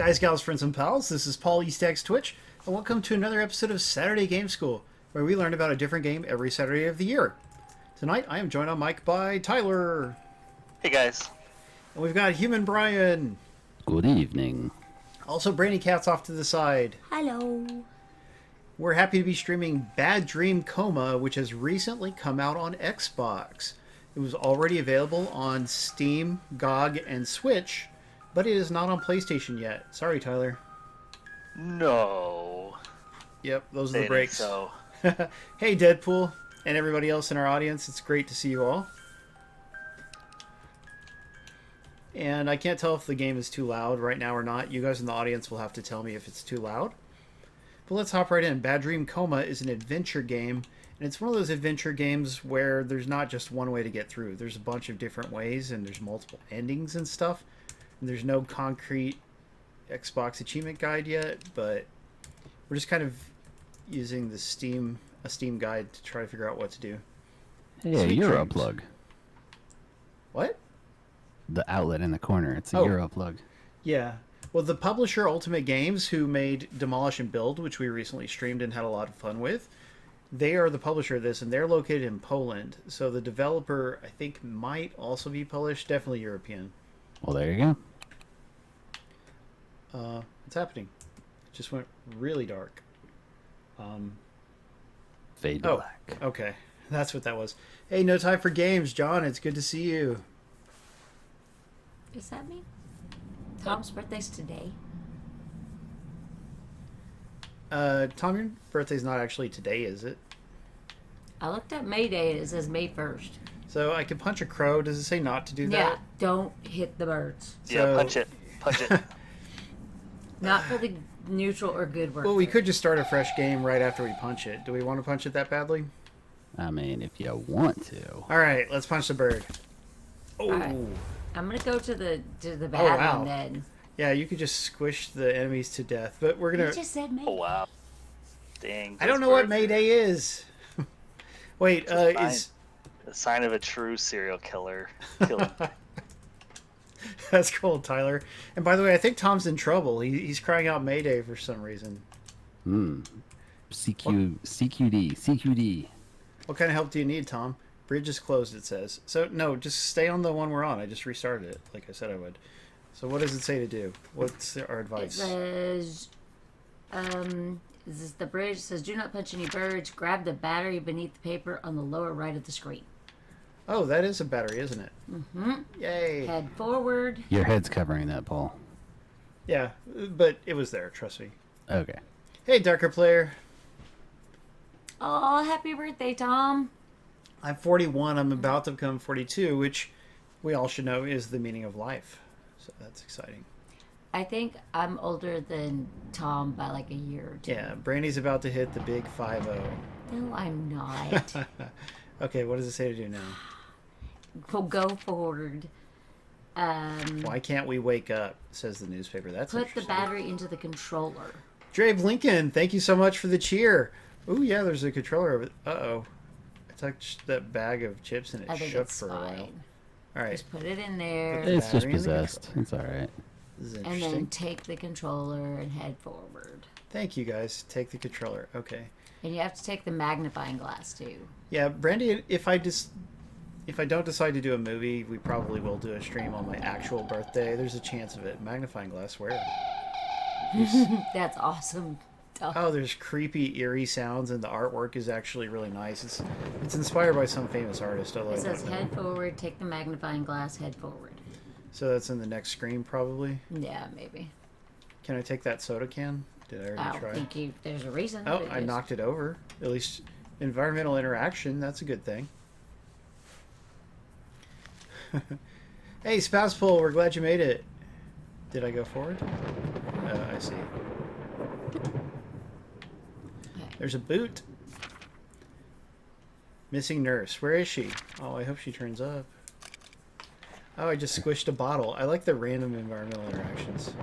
guys, gals, friends, and pals. This is Paul, EastXTwitch, and welcome to another episode of Saturday Game School, where we learn about a different game every Saturday of the year. Tonight, I am joined on mic by Tyler. Hey, guys. And we've got Human Brian. Good evening. Also, Brandykatz off to the side. Hello. We're happy to be streaming Bad Dream Coma, which has recently come out on Xbox. It was already available on Steam, GOG, and Switch, but it is not on PlayStation yet. Sorry, Tyler. No. Yep, those are the breaks. So. Hey, Deadpool, and everybody else in our audience. It's great to see you all. And I can't tell if the game is too loud right now or not. You guys in the audience will have to tell me if it's too loud. But let's hop right in. Bad Dream Coma is an adventure game, and it's one of those adventure games where there's not just one way to get through. There's a bunch of different ways, and there's multiple endings and stuff. And there's no concrete Xbox achievement guide yet, but we're just kind of using a Steam guide to try to figure out what to do. Yeah, Sweet Euro dreams. plug. What? The outlet in the corner. It's a Euro plug. Yeah. Well, the publisher Ultimate Games, who made Demolish and Build, which we recently streamed and had a lot of fun with, they are the publisher of this, and they're located in Poland. So the developer, I think, might also be Polish, definitely European. Well, there you What's happening? It just went really dark. Fade to black. Okay. That's what that was. Hey, no time for games. John, it's good to see you. Does that mean Tom's birthday's today? Tom, your birthday's not actually today, is it? I looked at May Day and it says May 1st. So I can punch a crow. Does it say not to do that? Yeah, don't hit the birds. Yeah, punch it. Punch it. Not for the neutral or good word. Well, we could just start a fresh game right after we punch it. Do we want to punch it that badly? I mean, if you want to. All right, let's punch the bird. Oh. All right. I'm gonna go to the bad wow. one then. Yeah, you could just squish the enemies to death, but we're gonna. You just said May. Oh, wow. Dang. I don't know what May Day is. Wait, is the sign of a true serial killer. that's cool, Tyler. And by the way, I think Tom's in trouble. He's crying out Mayday for some reason. CQD. What kind of help do you need, Tom? Bridge is closed, it says. So, no, just stay on the one we're on. I just restarted it, like I said I would. So what does it say to do? What's our It advice? says, this is the bridge. It says, do not punch any birds. Grab the battery beneath the paper on the lower right of the screen. Oh, that is a battery, isn't it? Mm-hmm. Yay. Head forward. Your head's covering that, Paul. Yeah, but it was there, trust me. Okay. Hey, Darker Player. Oh, happy birthday, Tom. I'm 41. I'm about to become 42, which we all should know is the meaning of life. So that's exciting. I think I'm older than Tom by like a year or two. Yeah, Brandy's about to hit the big 5-0. No, I'm not. Okay, what does it say to do now? We'll go forward. Why can't we wake up? Says the newspaper. That's Put the interesting. battery into the controller. Dre Lincoln, thank you so much for the cheer. Ooh, yeah, there's a controller over. Uh-oh. I touched that bag of chips and I it think shook it's for a while. fine. All right. Just put it in there. It's just battery in the possessed. It's alright. This is And interesting. then take the controller and head forward. Thank you, guys. Take the controller. Okay. And you have to take the magnifying glass too. Yeah, Brandy, if I don't decide to do a movie, we probably will do a stream on my actual birthday. There's a chance of it. Magnifying glass, where? That's awesome. Oh, there's creepy, eerie sounds, and the artwork is actually really nice. It's inspired by some famous artist. It says head forward, take the magnifying glass, head forward. So that's in the next screen, probably. Yeah, maybe. Can I take that soda can? Did I I already don't try? think there's a reason. Oh, but I just- knocked it over. At least environmental interaction. That's a good thing. Hey, Spouse Pool, we're glad you made it. Did I go forward? I see. Okay. There's a boot. Missing nurse. Where is she? Oh, I hope she turns up. Oh, I just squished a bottle. I like the random environmental interactions.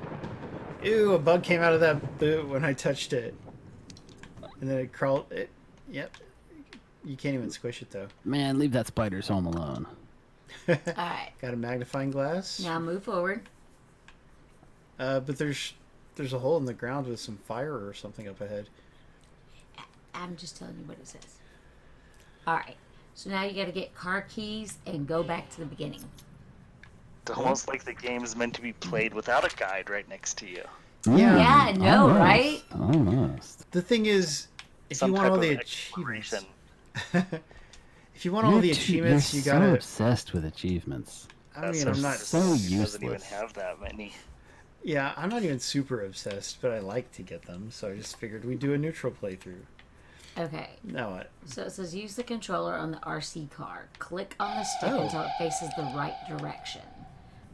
Ew, a bug came out of that boot when I touched it. And then it crawled. Yep. You can't even squish it, though. Man, leave that spider's home alone. Alright. Got a magnifying glass. Now move forward. But there's there's a hole in the ground with some fire or something up ahead. I'm just telling you what it says. All right. So now you got to get car keys and go back to the beginning. It's almost like the game is meant to be played without a guide right next to you. Yeah. Yeah, I know, almost, right? Almost. The thing is, if Some you want type all of the achievements, exploration. if you want all the You're achievements, you so gotta. obsessed with achievements. I mean, I'm not. so It doesn't useless. even have that many. Yeah, I'm not even super obsessed, but I like to get them, so I just figured we'd do a neutral playthrough. Okay. Now what? So it says use the controller on the RC car. Click on the stick Oh. until it faces the right direction.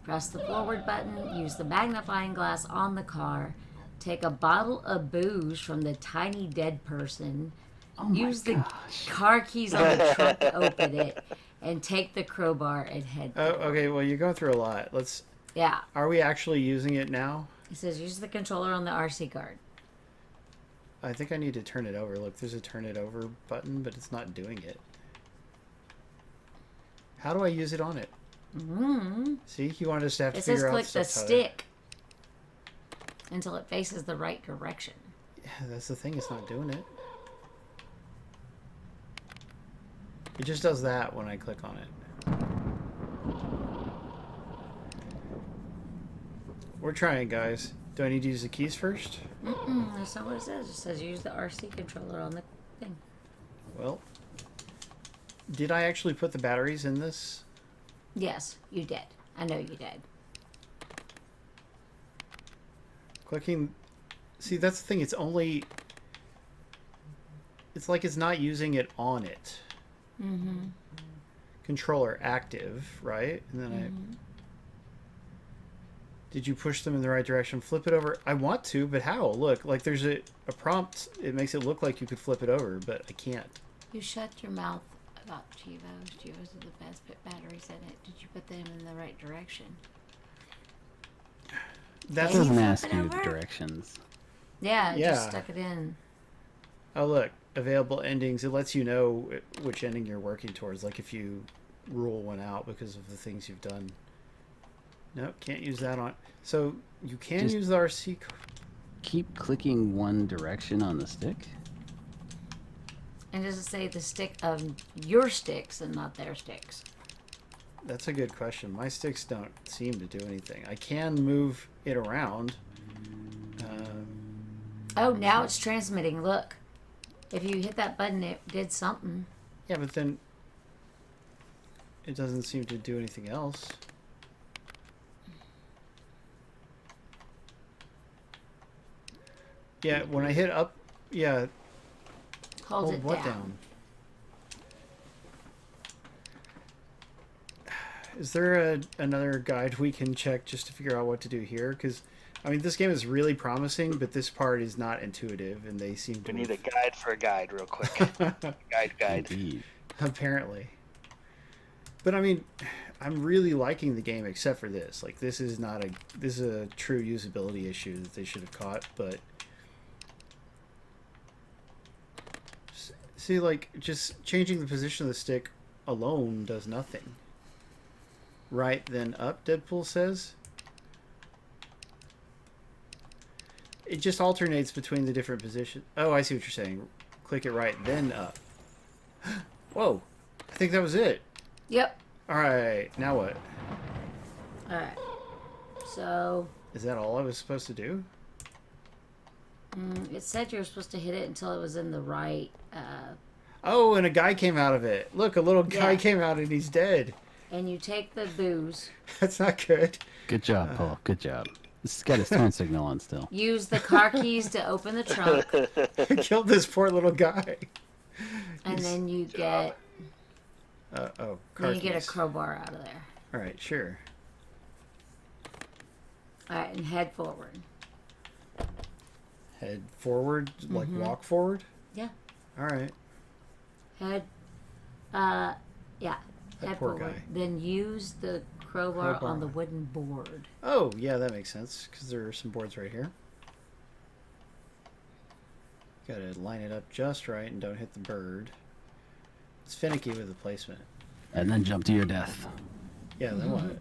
Press the forward button. Use the magnifying glass on the car. Take a bottle of booze from the tiny dead person. Oh my Use the gosh. car keys on the truck to open it. And take the crowbar and head Oh, forward. okay. Well, you're going through a lot. Let's. Yeah. Are we actually using it now? It says use the controller on the RC card. I think I need to turn it over. Look, there's a turn it over button, but it's not doing it. How do I use it on it? Mm-hmm. See, you wanted us to have to It says figure out click the stuff how to- stick until it faces the right direction. Yeah, that's the thing. It's not doing it. It just does that when I click on it. We're trying, guys. Do I need to use the keys first? Mm-mm, that's not what it says. It says use the RC controller on the thing. Well, did I actually put the batteries in this? Yes, you did. I know you did. Clicking. See, that's the thing. It's only. It's like it's not using it on it. Mm-hmm. Controller active, right? And then Did you push them in the right direction? Flip it over. I want to, but how? Look, like there's a prompt. It makes it look like you could flip it over, but I can't. You shut your mouth about Chivos. Chivos are the best. Put batteries in it. Did you put them in the right direction? That's It Can you doesn't flip ask it you over? the directions. Yeah, it Yeah. just stuck it in. Oh, look, available endings. It lets you know which ending you're working towards. Like if you rule one out because of the things you've done. Nope, can't use that on. So you can Just- use the RC. Keep clicking one direction on the stick. And does it say the stick of your sticks and not their sticks? That's a good question. My sticks don't seem to do anything. I can move it around. Oh, now it's transmitting. Look. If you hit that button, it did something. Yeah, but then it doesn't seem to do anything else. Yeah, when I hit up, yeah, Hold hold it what down. down? Is there another guide we can check just to figure out what to do here? Because, I mean, this game is really promising, but this part is not intuitive, and they seem to We need a guide for a guide real quick. Guide. Indeed. apparently. But I mean, I'm really liking the game except for this. Like, this is a true usability issue that they should have caught. But see, like, just changing the position of the stick alone does nothing. Right then up, Deadpool says. It just alternates between the different positions. Oh, I see what you're saying. Click it right, then up. Whoa, I think that was it. Yep. All right, now what? Alright. So, Is that all I was supposed to do? it said you were supposed to hit it until it was in the right. Oh, and a guy came out of it. Look, a little guy Yeah. came out and he's dead. And you take the booze. That's not good. Good job, Paul. Good job. This has got his turn signal on still. Use the car keys to open the trunk. I killed this poor little guy. And then you get. Car Then you get a keys. crowbar out of there. All right, sure. Alright, and head forward. Head forward, like walk forward. Yeah. All right. Head. Yeah. That Head poor forward. guy. Then use the crowbar Crowbar. on the wooden board. Oh, yeah, that makes sense because there are some boards right here. Got to line it up just right and don't hit the bird. It's finicky with the placement. And then jump to your death. Yeah, then what?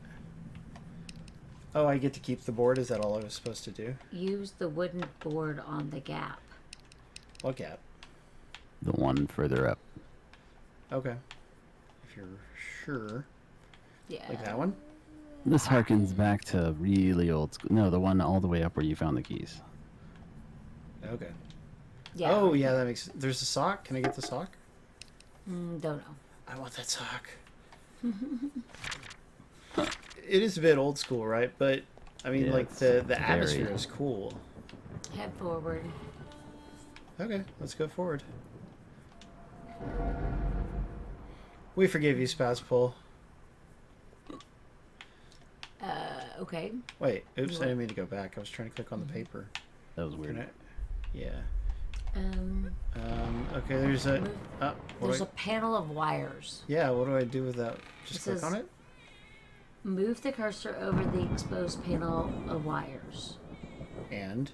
Oh, I get to keep the board? Is that all I was supposed to do? Use the wooden board on the gap. What gap? The one further up. Okay. If you're sure. Yeah. Like that one? This harkens back to really old school. No, the one all the way up where you found the keys. Okay. Yeah. Oh, yeah, that makes... There's a sock. Can I get the sock? Don't know. I want that sock. It is a bit old school, right? But, I mean, Yeah, like, it's the very- atmosphere is cool. Head forward. Okay, let's go forward. We forgive you, Spazpole. Okay. Wait, oops, I didn't mean to go back. I was trying to click on the paper. That was weird. Can I... Yeah. Um, Okay, there's a... Move. what There's do a panel of wires. Yeah, what do I do with that? Just It click says- on it? Move the cursor over the exposed panel of wires. And?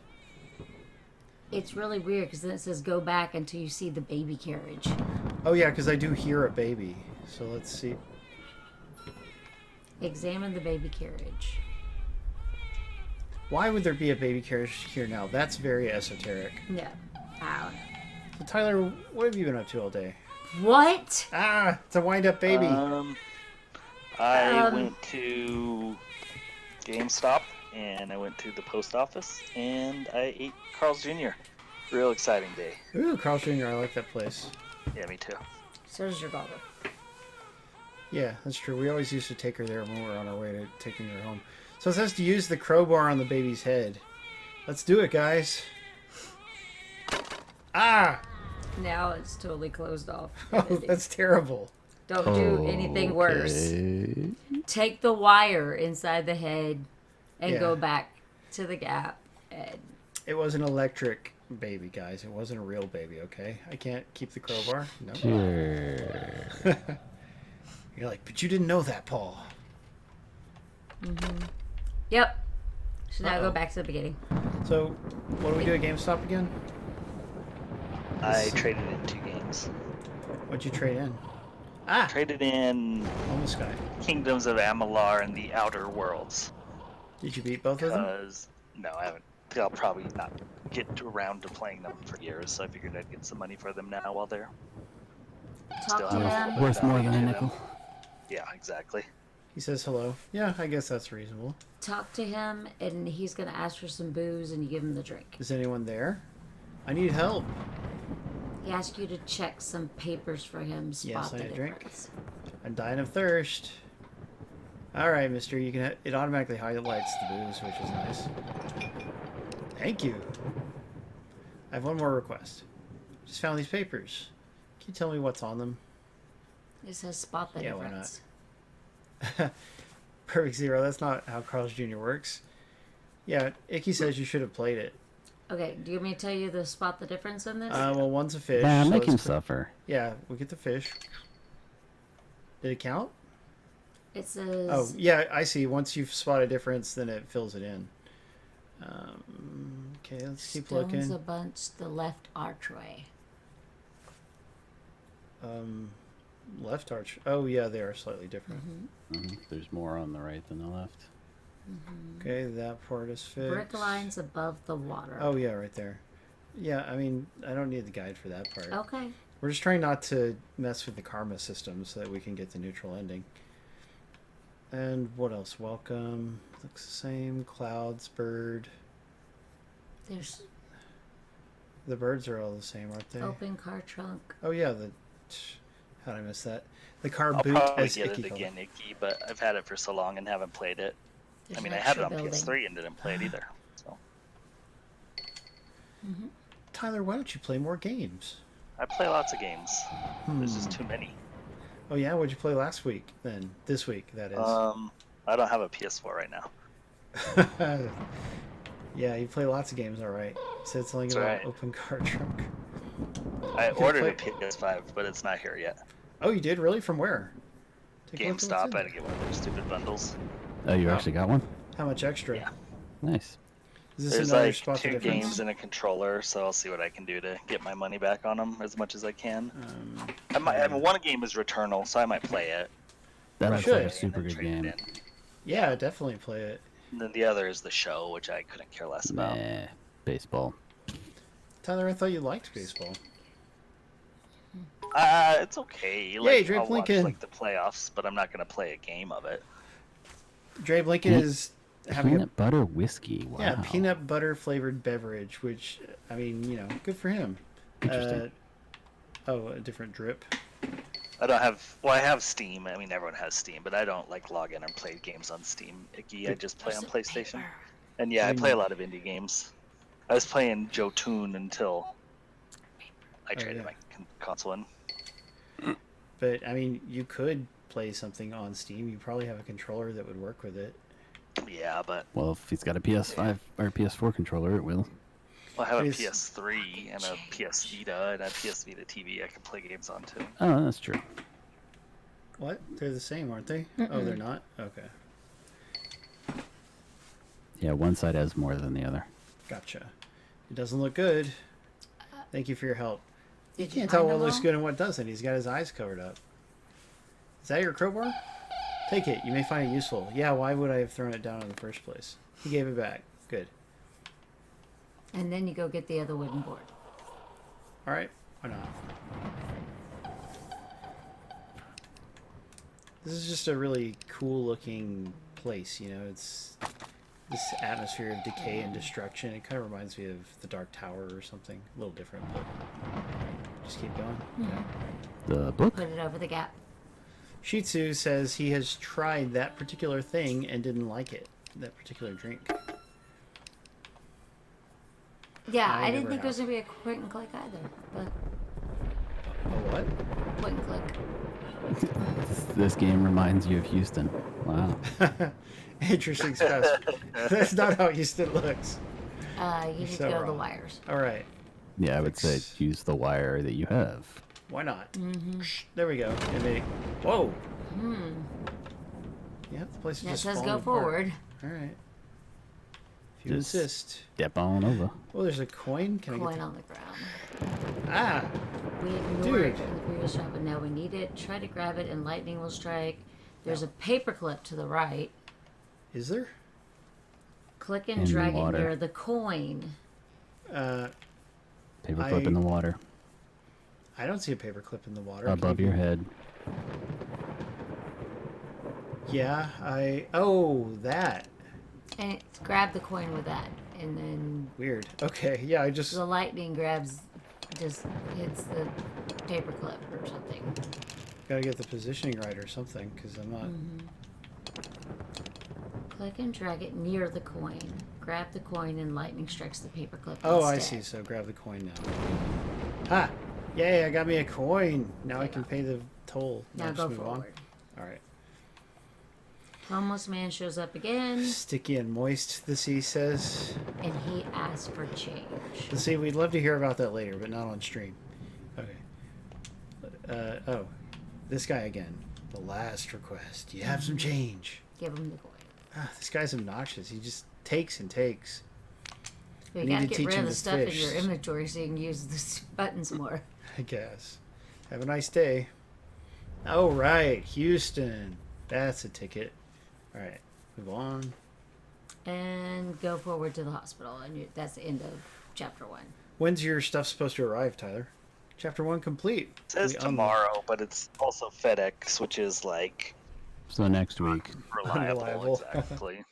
It's really weird because then it says go back until you see the baby carriage. Oh, yeah, because I do hear a baby. So let's see. Examine the baby carriage. Why would there be a baby carriage here now? That's very esoteric. Yeah. I don't know. So, Tyler, what have you been up to all day? What? Ah, it's a wind-up baby. I went to GameStop and I went to the post office and I ate Carl's Jr. Real exciting day. Ooh, Carl Jr., I like that place. Yeah, me too. So does your daughter. Yeah, that's true. We always used to take her there when we were on our way to taking her home. So it says to use the crowbar on the baby's head. Let's do it, guys. Ah! Now it's totally closed off. Oh, that's terrible. Don't do anything worse. Okay. Take the wire inside the head and Yeah. go back to the gap. And It was an electric baby, guys. It wasn't a real baby, okay? I can't keep the crowbar. No. Sure. You're like, but you didn't know that, Paul. yep. So now Uh-oh. go back to the beginning. So, what do we do at GameStop again? I traded in 2 games. What'd you trade in? Ah! Traded in Almost guy. Kingdoms of Amalur and the Outer Worlds. Did you beat both of them? Because, no, I haven't. I'll probably not get around to playing them for years, so I figured I'd get some money for them now while they're Talk to have a him. bit Worth of more value than a to them. nickel. Yeah, exactly. He says hello. Yeah, I guess that's reasonable. Talk to him, and he's gonna ask for some booze, and you give him the drink. Is anyone there? I need help. He asks you to check some papers for him. Spot Yes, I the need a drink. difference. I'm dying of thirst. All right, mister. You can. It automatically highlights the booze, which is nice. Thank you. I have one more request. Just found these papers. Can you tell me what's on them? It says spot the Yeah, why difference. Perfect Zero. That's not how Carl's Jr. works. Yeah, Icky says you should have played it. Okay, do you want me to tell you the spot the difference in this? Well, one's a fish. Yeah, so make let's him put- suffer. Yeah, we get the fish. Did it count? It says. Oh, yeah, I see. Once you've spot a difference, then it fills it in. Okay, let's keep Stones looking. a bunch, the left archway. Left arch. Oh, yeah, they are slightly different. There's more on the right than the left. Okay, that part is fixed. Brick lines above the water. Oh, yeah, right there. Yeah, I mean, I don't need the guide for that part. Okay. We're just trying not to mess with the karma system so that we can get the neutral ending. And what else? Welcome. Looks the same. Clouds, bird. There's The birds are all the same, aren't they? open car trunk. Oh, yeah, how did I miss that? The car I'll boot, probably as get Icky it called again, Icky, but I've had it for so long and haven't played it. There's I mean, an I had it extra on building. PS3 and didn't play it either. So Tyler, why don't you play more games? I play lots of games. There's just too many. Oh, yeah? What'd you play last week, then? This week, that is. I don't have a PS4 right now. Yeah, you play lots of games, all right. Said something That's about right. open car trunk. I can ordered play- a PS5, but it's not here yet. Oh, you did? Really? From where? Take a look at what's GameStop, in I had to there. get one of their stupid bundles. Oh, you actually got one? How much extra? Yeah. Nice. Is this There's another like spot 2 the difference? games and a controller, so I'll see what I can do to get my money back on them as much as I can. I mean, one game is Returnal, so I might play it. That looks should. like a And super and good trade it game. in. Yeah, definitely play it. And then the other is the show, which I couldn't care less about. Nah, baseball. Tyler, I thought you liked baseball. It's okay. Yay, Like, Dre I'll watch Blinken. like the playoffs, but I'm not gonna play a game of it. Dre Blinken is having Peanut butter whiskey. Wow. yeah, peanut butter flavored beverage, which, I mean, you know, good for him. Interesting. A different drip. I don't have. Well, I have Steam. I mean, everyone has Steam, but I don't like log in and play games on Steam. Icky, I just play on PlayStation. And yeah, I play a lot of indie games. I was playing Jotun until I traded my console in. But, I mean, you could play something on Steam. You probably have a controller that would work with it. Yeah, but Well, if he's got a PS5 or PS4 controller, it will. well, I have a It's- PS3 and a PS Vita and a PS Vita TV I can play games on too. Oh, that's true. What? They're the same, aren't they? Oh, they're not? Okay. Yeah, one side has more than the other. Gotcha. It doesn't look good. Thank you for your help. You Did you can't tell find what them looks all? good and what doesn't. He's got his eyes covered up. Is that your crowbar? Take it. You may find it useful. Yeah, why would I have thrown it down in the first place? He gave it back. Good. And then you go get the other wooden board. All right. Why not? This is just a really cool looking place, you know. It's this atmosphere of decay and destruction. It kind of reminds me of the Dark Tower or something. A little different, but just keep going. The book? Put it over the gap. Shih Tzu says he has tried that particular thing and didn't like it. That particular drink. Yeah, I I didn't never think it was have. going to be a point and click either. But A what? point and click. This game reminds you of Houston. Wow. Interesting stuff. That's not how Houston looks. You need so to go to the wrong. wires. All right. Yeah, I would say Fix. use the wire that you have. Why not? There we go. And they, whoa. Yeah, the place is It just says falling go apart. forward. All right. If you Just insist. Step on over. Oh, there's a coin. Can I Coin get on the ground. the... Ah! We ignored it Dude. in the previous shot, but now we need it. Try to grab it and lightning will strike. There's a paperclip to the right. Is there? Click and In the drag it water. near the coin. Paperclip in the water. I don't see a paperclip in the water. Above Can you- your head. Yeah, Oh, that. And it's, grab the coin with that. And then Weird. Okay, yeah, I just... the lightning just hits the paperclip or something. Gotta get the positioning right or something, because I'm not... Click and drag it near the coin. Grab the coin and lightning strikes the paperclip. Oh, I instead. see. So grab the coin now. Ah! Yay, I got me a coin! Now I can pay the toll. Now just go move forward. On. Alright. Homeless man shows up again, Sticky and moist, the sea says. and he asks for change. Let's see, we'd love to hear about that later, but not on stream. Okay. Oh. This guy again. The last request. You have some change. Give him the coin. Ah, this guy's obnoxious. He just takes and takes. You I need gotta to get teach rid him of the to stuff in fish. your inventory so you can use the buttons more. I guess. Have a nice day. Oh, right. Houston. That's a ticket. All right. Move on. And go forward to the hospital, and that's the end of chapter 1. When's your stuff supposed to arrive, Tyler? Chapter 1 complete. It says We tomorrow, but it's also FedEx, which is like So next week. reliable. Unreliable. Exactly.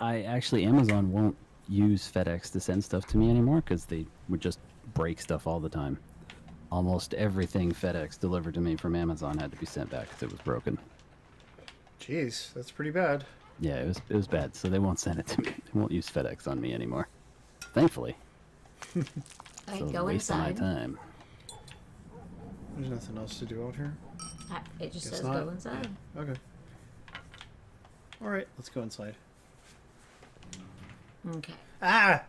Amazon won't use FedEx to send stuff to me anymore because they would just break stuff all the time. Almost everything FedEx delivered to me from Amazon had to be sent back because it was broken. Jeez, that's pretty bad. Yeah, it was bad, so they won't send it to me. They won't use FedEx on me anymore. Thankfully. All So right, it's a go waste of my inside. time. There's nothing else to do out here. It just Guess says not. go inside. Yeah. Okay. All right, let's go inside. Okay. Ah!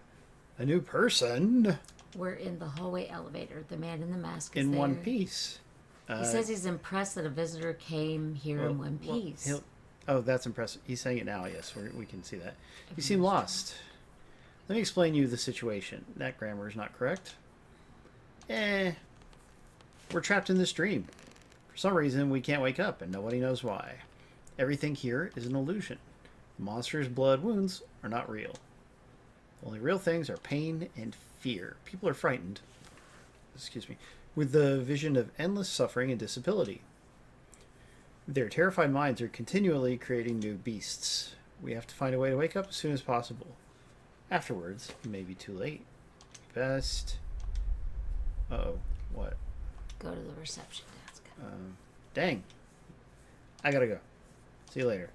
A new person We're in the hallway elevator. The man in the mask is in there. one piece. He says he's impressed that a visitor came here in one well, piece. Oh, that's impressive. He's saying it now, yes. We can see that. You seem lost. Let me explain you the situation. That grammar is not correct. We're trapped in this dream. For some reason, we can't wake up, and nobody knows why. Everything here is an illusion. Monsters' blood wounds are not real. The only real things are pain and fear. People are frightened, with the vision of endless suffering and disability. Their terrified minds are continually creating new beasts. We have to find a way to wake up as soon as possible. Afterwards, it may be too late. Best. Uh-oh. What? Go to the reception desk. Dang. I gotta go. See you later.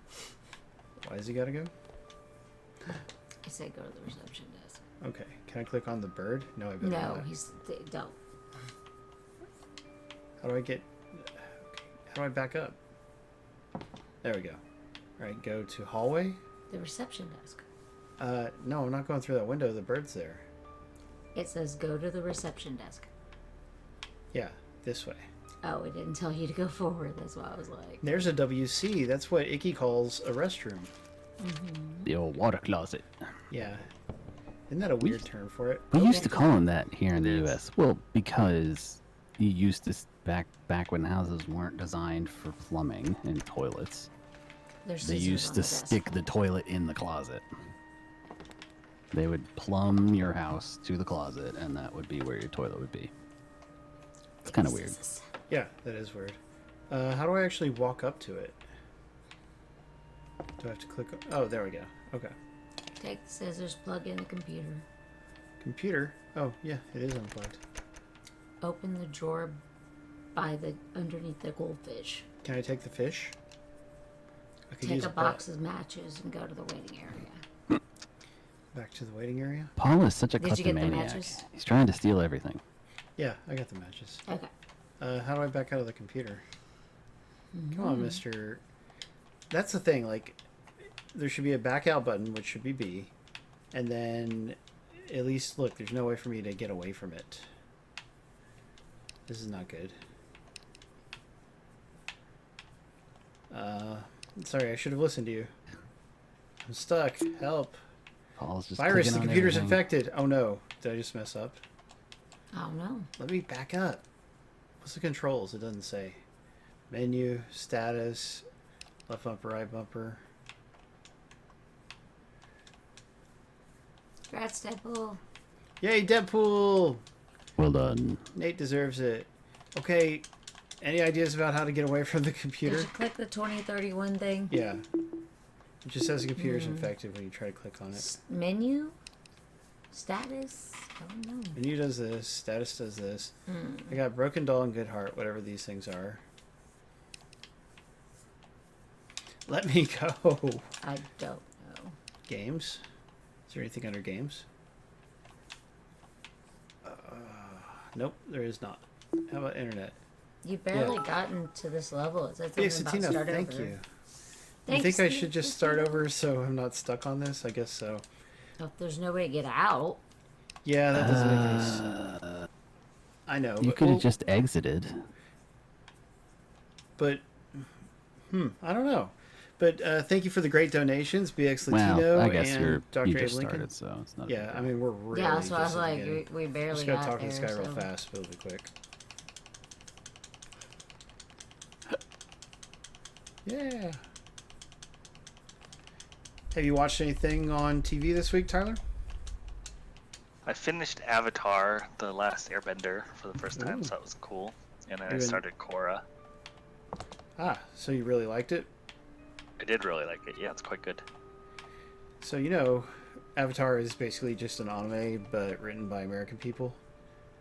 Why does he gotta go? I said go to the reception desk. Okay. Can I click on the bird? No, I better No, not. don't. How do I get... Okay. How do I back up? There we go. Alright, go to hallway. The reception desk. No, I'm not going through that window. The bird's there. It says go to the reception desk. Yeah, this way. Oh, it didn't tell you to go forward. That's why I was like... There's a WC. That's what Icky calls a restroom. The old water closet. Yeah. Isn't that a weird term for it? We used to call them that here in the U.S. Well, because you used to back when houses weren't designed for plumbing and toilets. There's They scissors used on to the desk. stick the toilet in the closet. They would plumb your house to the closet, and that would be where your toilet would be. It's kind of weird. Scissors. Yeah, that is weird. How do I actually walk up to it? Do I have to click? Oh, there we go. Okay. Take the scissors, plug in the computer. Computer? Oh, yeah, it is unplugged. Open the drawer by the underneath the goldfish. Can I take the fish? I could Take use a pet. box of matches and go to the waiting area. Back to the waiting area? Paul is such a Did you get the kleptomaniac. matches? He's trying to steal everything. Yeah, I got the matches. Okay. How do I back out of the computer? Come on, mister. That's the thing, like, there should be a back out button, which should be B. And then, at least, look, there's no way for me to get away from it. This is not good. Sorry, I should have listened to you. I'm stuck. Help. Paul's just Virus, the clicking on computer's everything. infected. Oh no. Did I just mess up? Oh no. Let me back up. What's the controls? It doesn't say. Menu, status, left bumper, right bumper. Congrats, Deadpool. Yay, Deadpool! Well done. Nate deserves it. Okay, any ideas about how to get away from the Did computer? you click the 2031 thing? Yeah. It just says the computer's infected when you try to click on it. Menu? Status? I don't know. Menu does this, status does this. I got Broken Doll and Good Heart, whatever these things are. Let me go. I don't know. Games? Is there anything under games? Nope, there is not. How about internet? You've barely gotten to this level. It said Big something about Satino, start thank over. you. Thanks, you think I Steve. should just start over so I'm not stuck on this? I guess so. If there's no way to get out. Yeah, that doesn't make any sense. I know. You but- could have well, just exited. But, I don't know. But thank you for the great donations, BX Latino Well, I guess and Dr. you Abe just Lincoln. started, so it's not. Yeah, I mean, we're really Yeah, that's why I was just at the like, beginning. we barely Just gotta got talk to there. this guy real so- fast, really quick. Yeah. Have you watched anything on TV this week, Tyler? I finished Avatar: The Last Airbender for the first time, Ooh. so that was cool. And then I Even- started Korra. Ah, so you really liked it? I did really like it. Yeah, it's quite good. So, you know, Avatar is basically just an anime, but written by American people.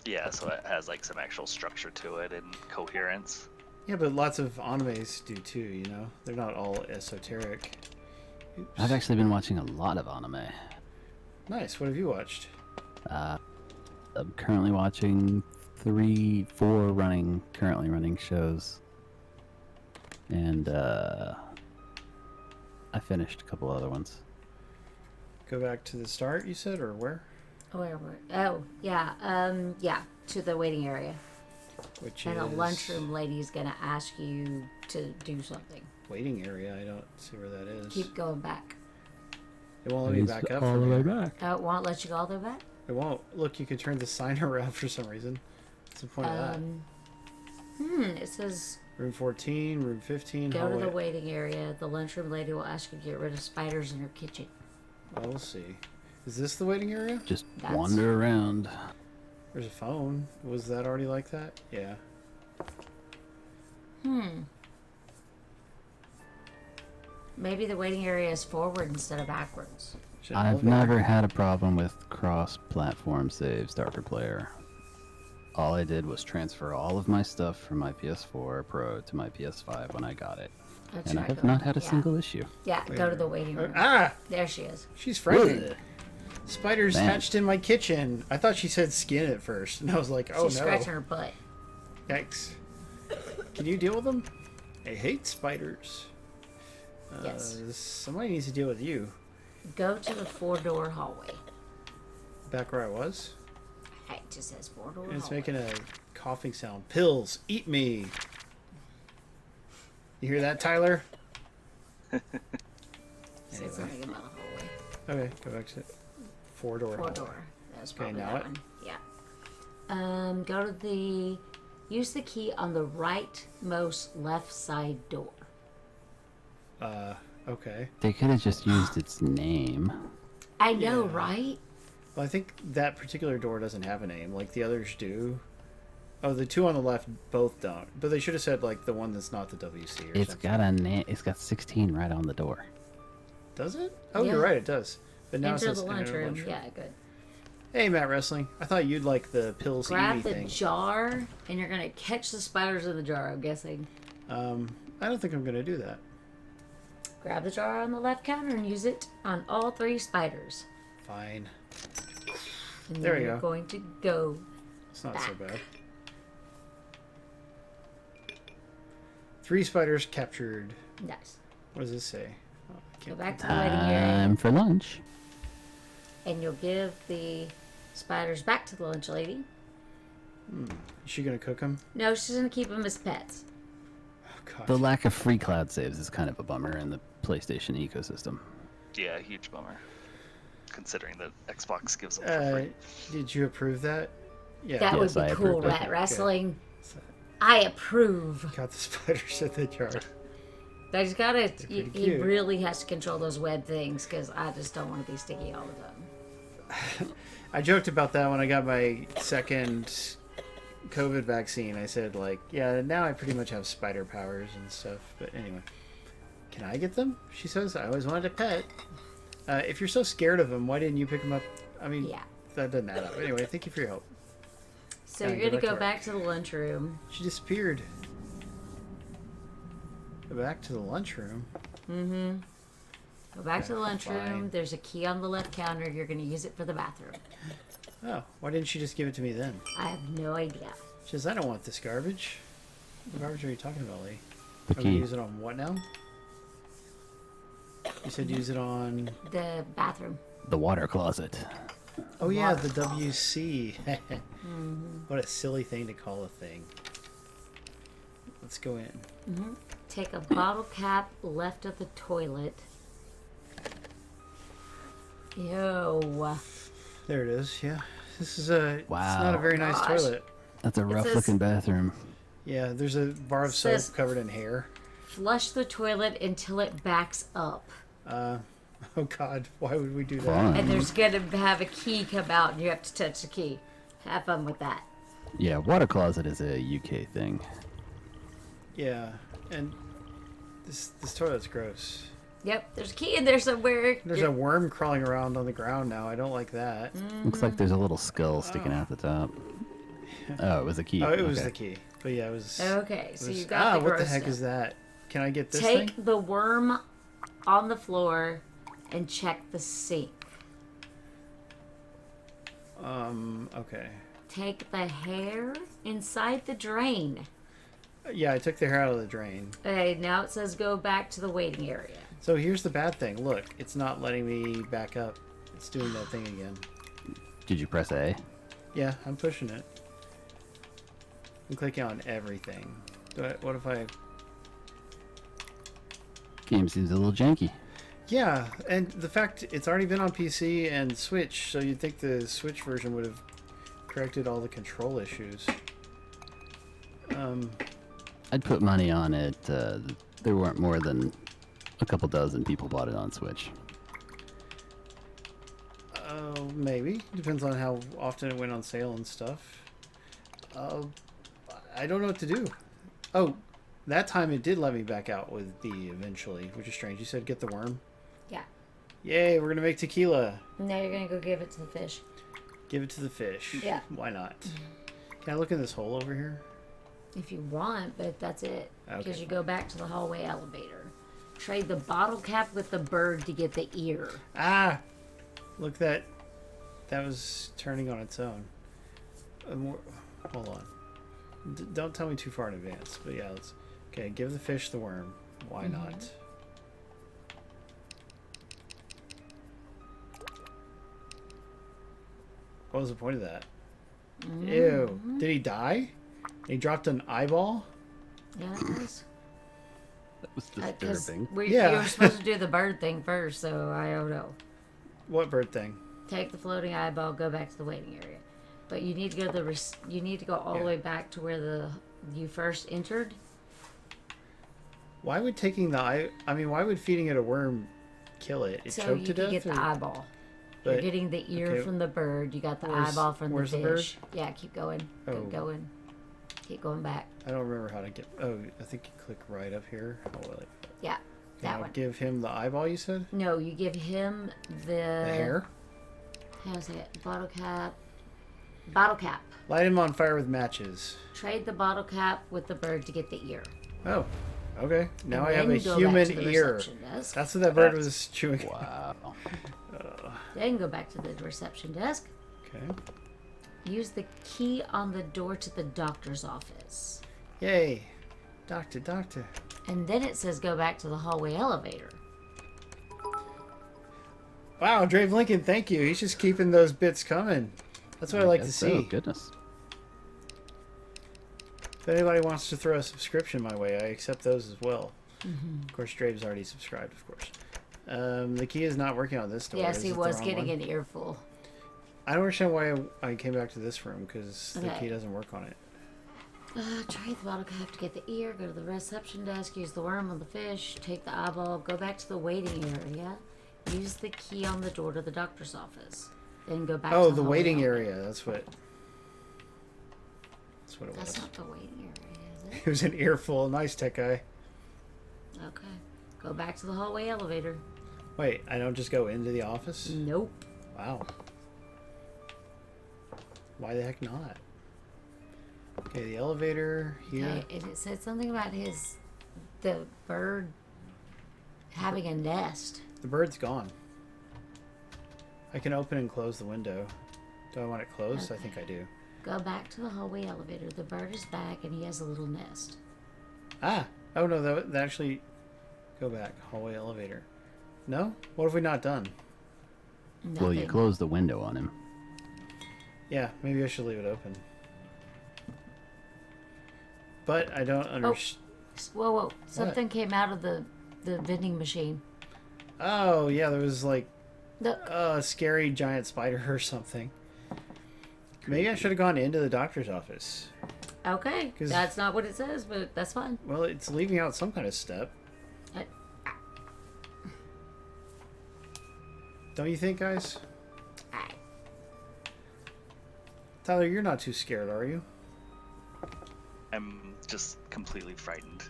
Yeah, so it has like some actual structure to it and coherence. Yeah, but lots of animes do too, you know? They're not all esoteric. Oops. I've actually been watching a lot of anime. Nice. What have you watched? I'm currently watching 4 currently running shows. And I finished a couple other ones. Go back to the start, you said, or where? Where? Oh, yeah. Yeah, to the waiting area. Which And is the lunchroom lady's gonna ask you to do something. waiting area. I don't see where that is. Keep going back. It won't let me back up all from the way here. back. Oh, it won't let you go all the way back? It won't. Look, you can turn the sign around for some reason. What's the point of that? It says Room 14, room 15, Go to hallway. the waiting area. The lunchroom lady will ask you to get rid of spiders in your kitchen. Well, we'll see. Is this the waiting area? Just That's- wander around. There's a phone. Was that already like that? Yeah. Maybe the waiting area is forward instead of backwards. Should I've elevator- never had a problem with cross-platform save starter player. All I did was transfer all of my stuff from my PS4 Pro to my PS5 when I got it. That's And I right, have go. not had a Yeah. single issue. Yeah, go to the waiting room. Ah! There she is. She's frightening. Ugh. Spiders Man. hatched in my kitchen. I thought she said skin at first, and I was like, oh She's no. scratching her butt. Yikes. Can you deal with them? I hate spiders. Yes. Somebody needs to deal with you. Go to the 4-door hallway. Back where I was. Hey, it just says 4-door And it's hallway. making a coughing sound. Pills, eat me. You hear that, Tyler? So it's making another hallway. Okay, go back to 4-door. 4-door. That was Okay, probably now that what? one. Yeah. Go to the... Use the key on the rightmost left side door. Okay. They could have just used its name. I know, Yeah. right? Well, I think that particular door doesn't have a name, like the others do. Oh, the two on the left both don't. But they should have said, like, the one that's not the WC or It's something. got a name. It's got 16 right on the door. Does it? Oh, Yeah. you're right, it does. But now it Enter says the enter lunchroom. lunchroom. Yeah, good. Hey, Matt Wrestling. I thought you'd like the pills eat Grab me the thing. jar, and you're going to catch the spiders in the jar, I'm guessing. I don't think I'm going to do that. Grab the jar on the left counter and use it on all 3 spiders. Fine. And There then you you're go. going to go. It's not so Back. bad. 3 spiders captured. Nice. What does this say? Oh, I Go can't back to the waiting area, Time for lunch. and you'll give the spiders back to the lunch lady. Is she going to cook them? No, she's going to keep them as pets. Oh, God. The lack of free cloud saves is kind of a bummer in the PlayStation ecosystem. Yeah, huge bummer. Considering that Xbox gives them for free. Did you approve that? Yeah. That Yes, would I be cool, approve. Rat Okay, Wrestling. So, I approve. got the spiders in the jar. I just gotta. He pretty cute. really has to control those web things because I just don't want to be sticky all the time. I joked about that when I got my second COVID vaccine. I said, like, yeah, now I pretty much have spider powers and stuff. But anyway, can I get them? She says, I always wanted a pet. If you're so scared of them, why didn't you pick them up? I mean, Yeah. that doesn't add up. Anyway, thank you for your help. So Yeah, you're gonna go to work. back to the lunchroom. She disappeared. Go back to the lunchroom. Go back to the Okay, lunchroom. fine. There's a key on the left counter. You're gonna use it for the bathroom. Oh, why didn't she just give it to me then? I have no idea. She says, I don't want this garbage. What garbage are you talking about, Lee? The Are we key. use it on what now? You said use it on... The bathroom. The water closet. Oh yeah, Water the WC. What a silly thing to call a thing. Let's go in. Take a bottle cap left of the toilet. Ew. There it is. Yeah, this is a. It's not Wow. a very nice Gosh. toilet. That's a rough says- looking bathroom. Yeah, there's a bar of Says- soap covered in hair. Flush the toilet until it backs up. Oh God, why would we do that? Fun. And there's gonna have a key come out and you have to touch the key. Have fun with that. Yeah, water closet is a UK thing. Yeah, and this toilet's gross. Yep, there's a key in there somewhere. There's a worm crawling around on the ground now. I don't like that. Looks like there's a little skull sticking out the top. Oh, it was a key. Oh, it was Okay. the key. But yeah, it was. Okay, so it was- you got the what the gross heck stuff. is that? Can I get this Take thing? the worm on the floor and check the sink. Okay. Take the hair inside the drain. Yeah, I took the hair out of the drain. Okay, now it says go back to the waiting area. So here's the bad thing. Look, it's not letting me back up. It's doing that thing again. Did you press A? Yeah, I'm pushing it. I'm clicking on everything. What if I... Game seems a little janky. Yeah, and the fact it's already been on PC and Switch, so you'd think the Switch version would have corrected all the control issues. I'd put money on it. There weren't more than a couple dozen people bought it on Switch. Maybe. Depends on how often it went on sale and stuff. I don't know what to do. Oh, that time it did let me back out with B eventually, which is strange. You said get the worm? Yeah. Yay, we're going to make tequila. Now you're going to go give it to the fish. Give it to the fish. Yeah. Why not? Can I look in this hole over here? If you want, but that's it. Because Okay, you go back to the hallway elevator. Trade the bottle cap with the bird to get the ear. Ah! Look, that was turning on its own. Hold on. Don't tell me too far in advance. But yeah, let's... Okay, give the fish the worm. Why not? What was the point of that? Ew. Did he die? He dropped an eyeball? Yeah, it was. That was 'Cause disturbing. Yeah. you were supposed to do the bird thing first, so I don't know. What bird thing? Take the floating eyeball, go back to the waiting area. But you need to go you need to go all the way back to where you first entered. Why would taking the why would feeding it a worm kill it? It So choked you to can death? get the or- eyeball. But- You're getting the ear okay. from the bird. You got the Where's- eyeball from the where's the bird? fish. Yeah, keep going. Oh. Keep going. Keep going back. I don't remember how to get... Oh, I think you click right up here. Yeah, that one. Give him the eyeball, you said? No, you give him the The hair? How do I say it? Bottle cap. Bottle cap. Light him on fire with matches. Trade the bottle cap with the bird to get the ear. Oh, okay. Now And I have then a go back human to the ear. reception desk. That's what that bird was chewing. Wow. Then go back to the reception desk. Okay. Use the key on the door to the doctor's office. Yay. Doctor. And then it says go back to the hallway elevator. Wow, Drave Lincoln, thank you. He's just keeping those bits coming. That's what I like to guess see. so. Goodness. If anybody wants to throw a subscription my way, I accept those as well. Of course, Drave's already subscribed, of course. The key is not working on this door. Yes, Is he it the was wrong getting one? an earful. I don't understand why I came back to this room, because the Okay. key doesn't work on it. Trade the bottle cap to get the ear. Go to the reception desk. Use the worm on the fish. Take the eyeball. Go back to the waiting area. Use the key on the door to the doctor's office. Then go back to Oh, the the hallway waiting elevator. area. That's what it That's was. not the waiting area, is it? It was an earful. Nice, tech guy. Okay. Go back to the hallway elevator. Wait, I don't just go into the office? Nope. Wow. Why the heck not? Okay, the elevator here. Okay, and it said something about the bird having a nest. The bird's gone. I can open and close the window. Do I want it closed? I think I do. Go back to the hallway elevator. The bird is back and he has a little nest. Ah! Oh no, that actually... Go back. Hallway elevator. No? What have we not done? Well, you Nothing. closed the window on him. Yeah, maybe I should leave it open. But I don't understand. Whoa. Something came out of the vending machine. Oh, yeah, there was like Look. a scary giant spider or something. Maybe I should have gone into the doctor's office. Okay. 'Cause- That's not what it says, but that's fine. Well, it's leaving out some kind of step. I- Don't you think, guys? I- Tyler, you're not too scared, are you? I'm just completely frightened.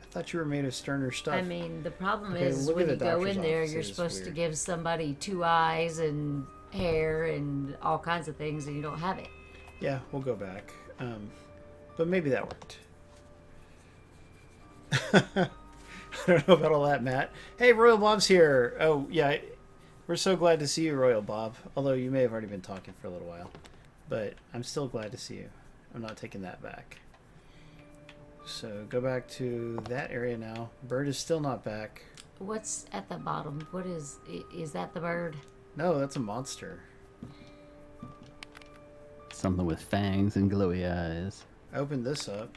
I thought you were made of sterner stuff. I mean, the problem Okay, is look when at you the go doctor's in there, office. you're It is supposed to weird. give somebody 2 eyes and hair and all kinds of things, and you don't have it. Yeah, we'll go back. But maybe that worked. I don't know about all that, Matt. Hey, Royal Bob's here. Oh, yeah. We're so glad to see you, Royal Bob. Although you may have already been talking for a little while. But I'm still glad to see you. I'm not taking that back. So go back to that area now. Bird is still not back. What's at the bottom? What is that the bird? No, that's a monster. Something with fangs and glowy eyes. I opened this up.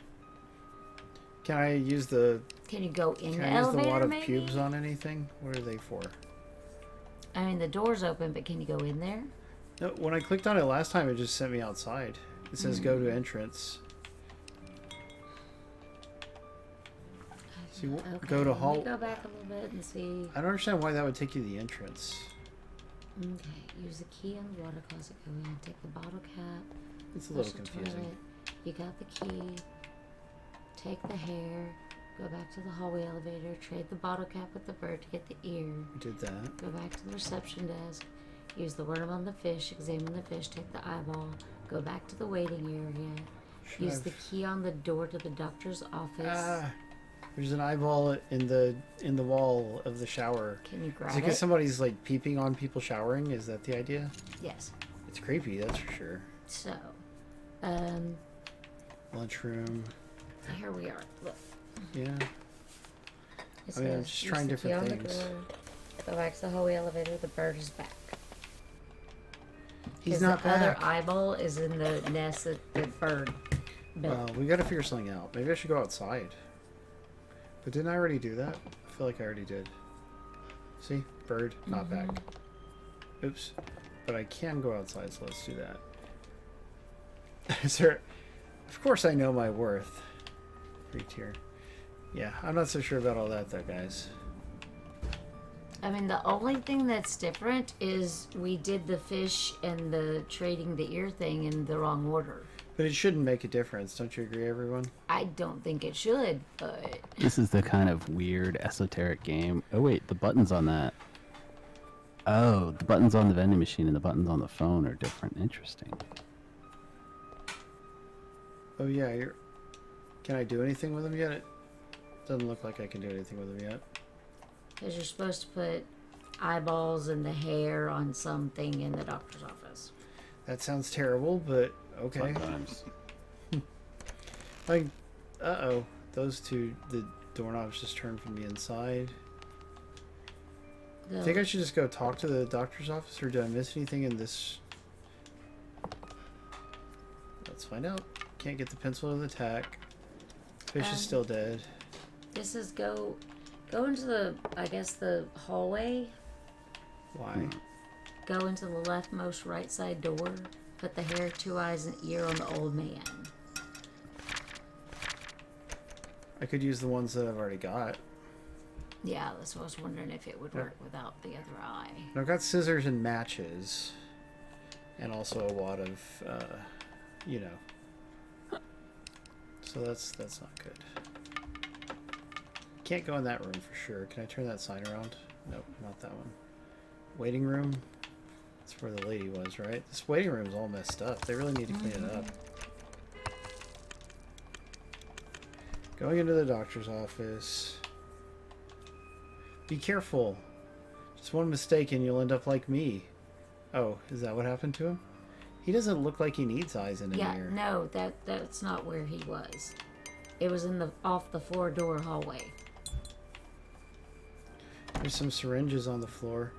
Can I use the Can you go in Can the I use the elevator, wad of maybe? pubes on anything? What are they for? I mean, the door's open, but can you go in there? No, when I clicked on it last time, it just sent me outside. It says go Hmm. to entrance. See, Okay, go to let hall. me go back a little bit and see. I don't understand why that would take you to the entrance. Okay, use the key on the water closet. Go in, take the bottle cap. It's a flush little the confusing. toilet. You got the key. Take the hair. Go back to the hallway elevator. Trade the bottle cap with the bird to get the ear. We did that. Go back to the reception desk. Use the worm on the fish. Examine the fish. Take the eyeball. Go back to the waiting area. Should Use I've- the key on the door to the doctor's office. Ah, there's an eyeball in the wall of the shower. Can you Is grab it because it? somebody's like peeping on people showering? Is that the idea? Yes. It's creepy, that's for sure. So, Lunchroom. here we are. Look. Yeah. It I mean, I'm says, just use trying the key different on the things. door. Go back to the hallway elevator. The bird is back. He's 'Cause not the other back. eyeball is in the nest that the bird built. Well, we gotta figure something out. Maybe I should go outside. But didn't I already do that? I feel like I already did. See? Bird, not back. Oops. But I can go outside, so let's do that. Is there... Of course I know my worth. Free tier. Yeah, I'm not so sure about all that though, guys. I mean, the only thing that's different is we did the fish and the trading the ear thing in the wrong order. But it shouldn't make a difference. Don't you agree, everyone? I don't think it should, but This is the kind of weird esoteric game. Oh wait, the buttons on that. Oh, the buttons on the vending machine and the buttons on the phone are different. Interesting. Oh yeah, you're... Can I do anything with them yet? It doesn't look like I can do anything with them yet. because you're supposed to put eyeballs and the hair on something in the doctor's office. That sounds terrible, but okay. Sometimes. Like, uh-oh. Those two, the doorknobs just turned from the inside. I think I should just go talk to the doctor's office, or did I miss anything in this? Let's find out. Can't get the pencil to the tack. Fish is still dead. This is go into the, I guess, the hallway. Why? Go into the leftmost right side door. Put the hair, 2 eyes, and ear on the old man. I could use the ones that I've already got. Yeah, that's what I was wondering if it would work without the other eye. And I've got scissors and matches. And also a wad of, you know. So that's not good. Can't go in that room for sure. Can I turn that sign around? Nope, not that one. Waiting room. That's where the lady was, right? This waiting room is all messed up. They really need to clean it up. Going into the doctor's office. Be careful. Just one mistake and you'll end up like me. Oh, is that what happened to him? He doesn't look like he needs eyes in Yeah, here. no, that's not where he was. It was in the off the floor door hallway. There's some syringes on the floor.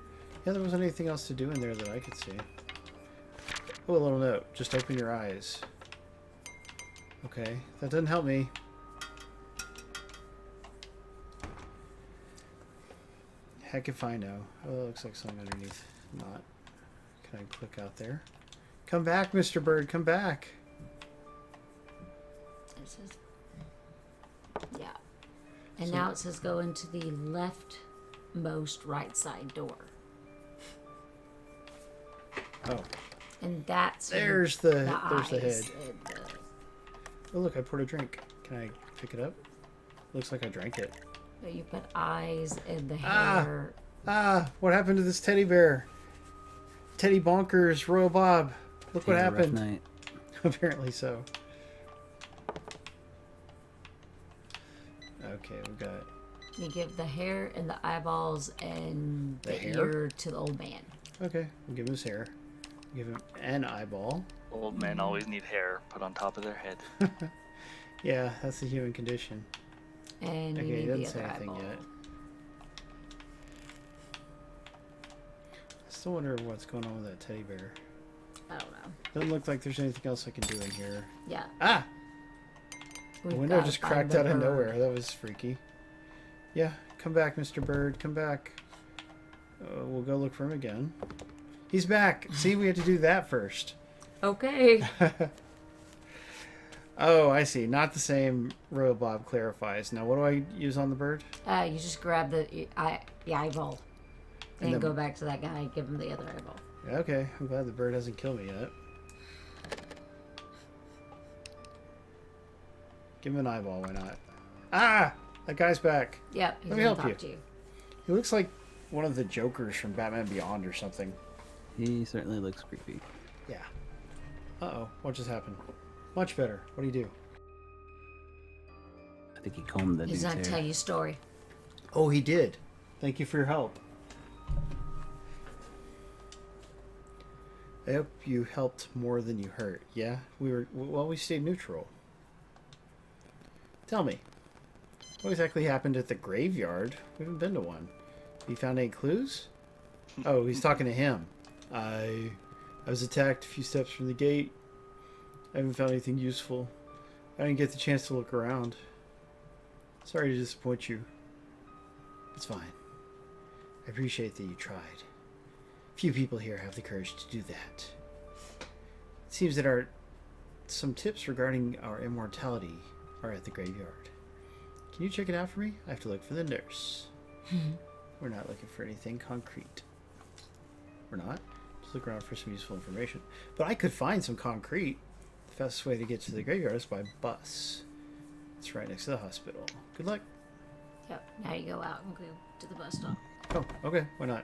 Yeah, there wasn't anything else to do in there that I could see. Oh, a little note. Just open your eyes. Okay, that doesn't help me. Heck if I know. Oh, it looks like something underneath. Not. Can I click out there? Come back, Mr. Bird. Come back. It says, yeah. And now it says go into the leftmost right side door. Oh, And that's where there's the eyes head. and the- Oh, look, I poured a drink. Can I pick it up? Looks like I drank it. so you put eyes and the Ah! hair. Ah, what happened to this teddy bear? Teddy Bonkers, Royal Bob. Look what He's a rough happened. night. Apparently so. Okay, we got You give the hair and the eyeballs and The the hair? ear to the old man. okay. We'll give him his hair. Give him an eyeball. Old men always need hair put on top of their head. Yeah, that's the human condition. And you Okay, he need doesn't the say other anything eyeball. yet. I still wonder what's going on with that teddy bear. I don't know. Doesn't look like there's anything else I can do in here. Yeah. Ah! The we've window gotta just find cracked the out of bird. nowhere. That was freaky. Yeah, come back, Mr. Bird. Come back. We'll go look for him again. He's back. See, we had to do that first. Okay. Oh, I see. Not the same Robob clarifies. Now, what do I use on the bird? You just grab the eyeball. And And then- go back to that guy and give him the other eyeball. Okay, I'm glad the bird hasn't killed me yet. Give him an eyeball, why not? Ah! That guy's back. Yep, he's Let me gonna help talk to you. He looks like one of the Jokers from Batman Beyond or something. He certainly looks creepy. Yeah. Uh-oh, what just happened? Much better. What do you do? I think he combed the He's dude's gonna hair. tell you a story. Oh, he did. Thank you for your help. I hope you helped more than you hurt. Yeah? We stayed neutral. Tell me, what exactly happened at the graveyard? We haven't been to one. Have you found any clues? Oh, he's talking to him. I was attacked a few steps from the gate. I haven't found anything useful. I didn't get the chance to look around. Sorry to disappoint you. It's fine. I appreciate that you tried. Few people here have the courage to do that. It seems that some tips regarding our immortality are at the graveyard. Can you check it out for me? I have to look for the nurse. We're not looking for anything concrete. We're not? Just look around for some useful information. But I could find some concrete. The fastest way to get to the graveyard is by bus. It's right next to the hospital. Good luck. Yep, now you go out and go to the bus stop. Oh, okay. Why not?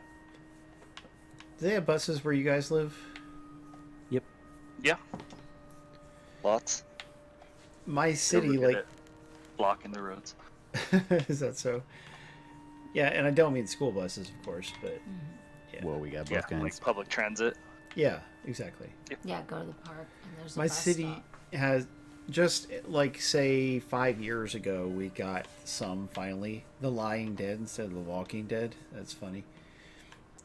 Do they have buses where you guys live? Yep. Yeah. Lots. My city, They're like... blocking the roads. Is that so? Yeah, and I don't mean school buses, of course, but... Yeah, Well, we got both Yeah, kinds. like public transit. yeah, exactly. Yeah, go to the park and there's a My bus city stop. has... Just, like, say, 5 years ago, we got finally. The Lying Dead instead of The Walking Dead. That's funny.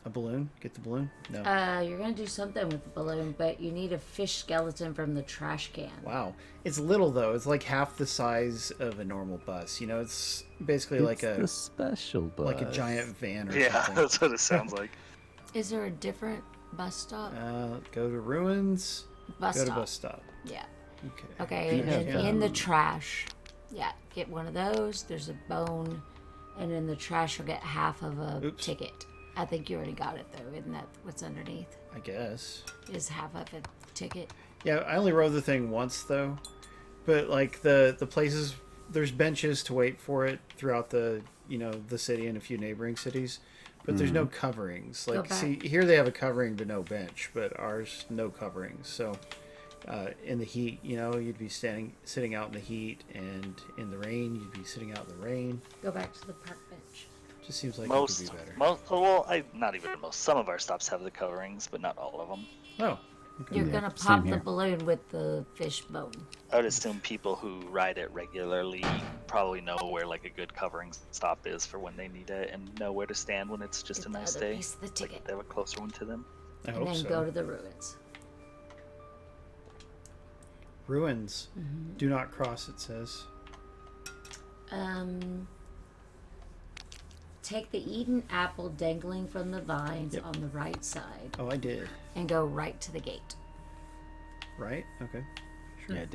A balloon? Get the balloon? No. You're gonna do something with the balloon, but you need a fish skeleton from the trash can. Wow. It's little, though. It's like half the size of a normal bus. You know, it's basically It's like the special bus. a giant van or Yeah, something. that's what it sounds like. Is there a different bus stop? Go to ruins. Bus Go stop. to bus stop. Yeah. Okay. Okay, and Yeah, then in the trash. Yeah, get one of those. There's a bone, and in the trash you'll get half of a Oops. ticket. I think you already got it though. Isn't that what's underneath? I guess. Is half of a ticket? Yeah, I only rode the thing once though, but like the places, there's benches to wait for it throughout the city and a few neighboring cities, but there's no coverings. Like, back. see, here they have a covering but no bench, but ours no coverings. So in the heat, you'd be sitting out in the heat, and in the rain, you'd be sitting out in the rain. Go back to the park bench. Just seems like it Most, could be better. not even most. Some of our stops have the coverings, but not all of them. Oh, okay. You're Yeah, gonna same pop the here. balloon with the fish bone. I would assume people who ride it regularly probably know where like a good covering stop is for when they need it, and know where to stand when it's just Get a the nice other day. piece of the Like ticket. they have a closer one to them. I And hope then so. go to the ruins. Ruins. Mm-hmm. Do not cross, it says. Take the eaten apple dangling from the vines on the right side Oh, I did. and go right to the gate. Right? Okay. Sure. Yeah,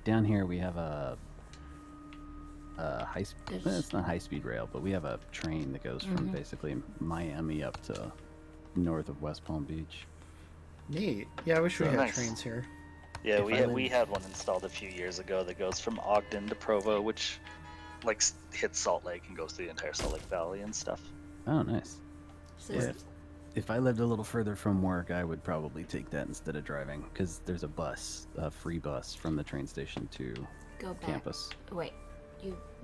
down here we have a high. There's- It's not high speed rail, but we have a train that goes from basically Miami up to north of West Palm Beach. Neat. Yeah, I wish we had Nice. trains here. Yeah, If I we had one installed a few years ago that goes from Ogden to Provo, which like hits Salt Lake and goes through the entire Salt Lake Valley and stuff. Oh, nice. So Yeah. If I lived a little further from work, I would probably take that instead of driving, because there's a free bus from the train station to go back. campus. Wait,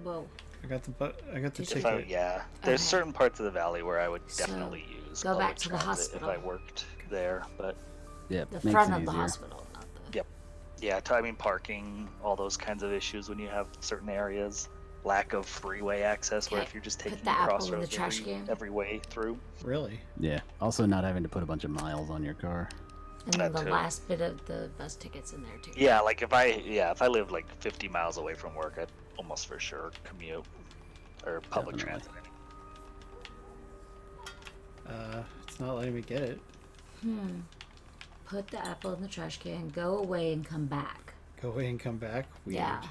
whoa. I got the Did you- ticket. There's Okay. certain parts of the valley where I would So, definitely use go public back to the transit if I hospital. worked there, but Yeah, The makes front it of the easier. hospital, not the. yeah, I mean parking, all those kinds of issues when you have certain areas, lack of freeway access, where Okay, if you're just put taking the apple in the crossroads trash can. every way through. Really? Yeah. Also, not having to put a bunch of miles on your car. And then That the too. last bit of the bus tickets in there too. Yeah, like if I lived like 50 miles away from work, I'd almost for sure commute or public Definitely. transit. It's not letting me get it. Put the apple in the trash can, go away and come back. Go away and come back. Weird. Yeah.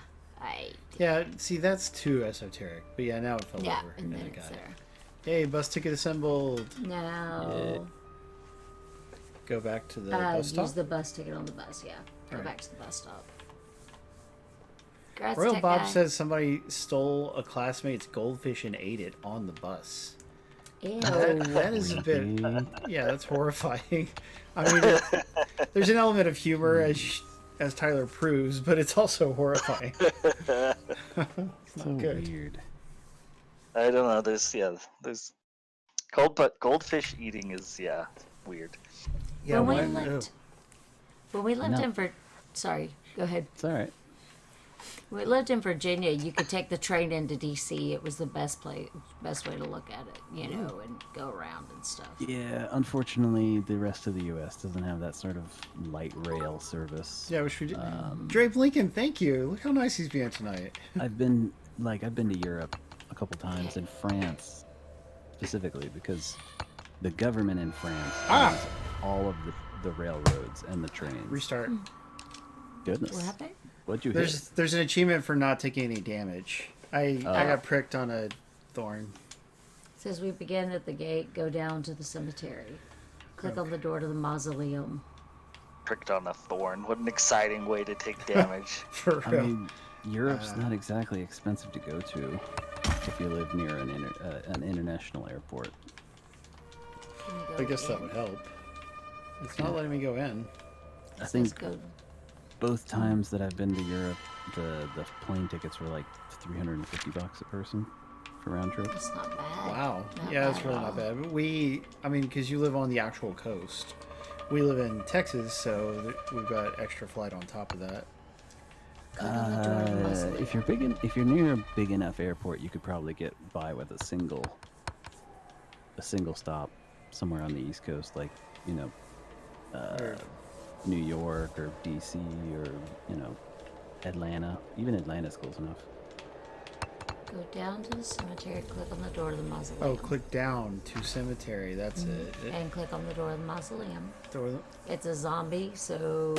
Yeah, see, that's too esoteric. But yeah, now it fell Yeah, over. and then I it's got it. there. Hey, bus ticket assembled. No. Go back to the bus stop. Use the bus ticket on the bus, yeah. Go Alright. back to the bus stop. Congrats, Royal tech Bob guy. says somebody stole a classmate's goldfish and ate it on the bus. Ew. That is a bit... Yeah, that's horrifying. I mean, there's an element of humor, as Tyler proves, but it's also horrifying. It's not good. Weird. I don't know. There's goldfish eating is weird. Yeah, when we lived No. in sorry, go ahead. It's all right. When we lived in Virginia, you could take the train into DC. It was the best way to look at it, and go around and stuff. Yeah, unfortunately, the rest of the U.S. doesn't have that sort of light rail service. Yeah, which we did. Dre Lincoln, thank you. Look how nice he's being tonight. I've been to Europe a couple times, in France specifically, because the government in France owns all of the railroads and the trains. Restart. Goodness. What happened? What'd you hit? There's an achievement for not taking any damage. I got pricked on a thorn. It says we begin at the gate, go down to the cemetery. Click on the door to the mausoleum. Pricked on a thorn. What an exciting way to take damage. For I real. mean, Europe's not exactly expensive to go to if you live near an international airport. Can we go I guess that in? would help. It's not letting me go in. I It says think go. both times that I've been to Europe, the plane tickets were like $350 a person for round trip. It's not bad. Wow. Not Yeah, that's bad really at not all. bad. But because you live on the actual coast. We live in Texas, so we've got extra flight on top of that. Click on the door to the mausoleum. If you're near a big enough airport, you could probably get by with a single stop somewhere on the East Coast, like New York or DC or Atlanta. Even Atlanta's close enough. Go down to the cemetery, click on the door to the mausoleum. Oh, click down to cemetery. That's it. And click on the door to the mausoleum. Door- It's a zombie, so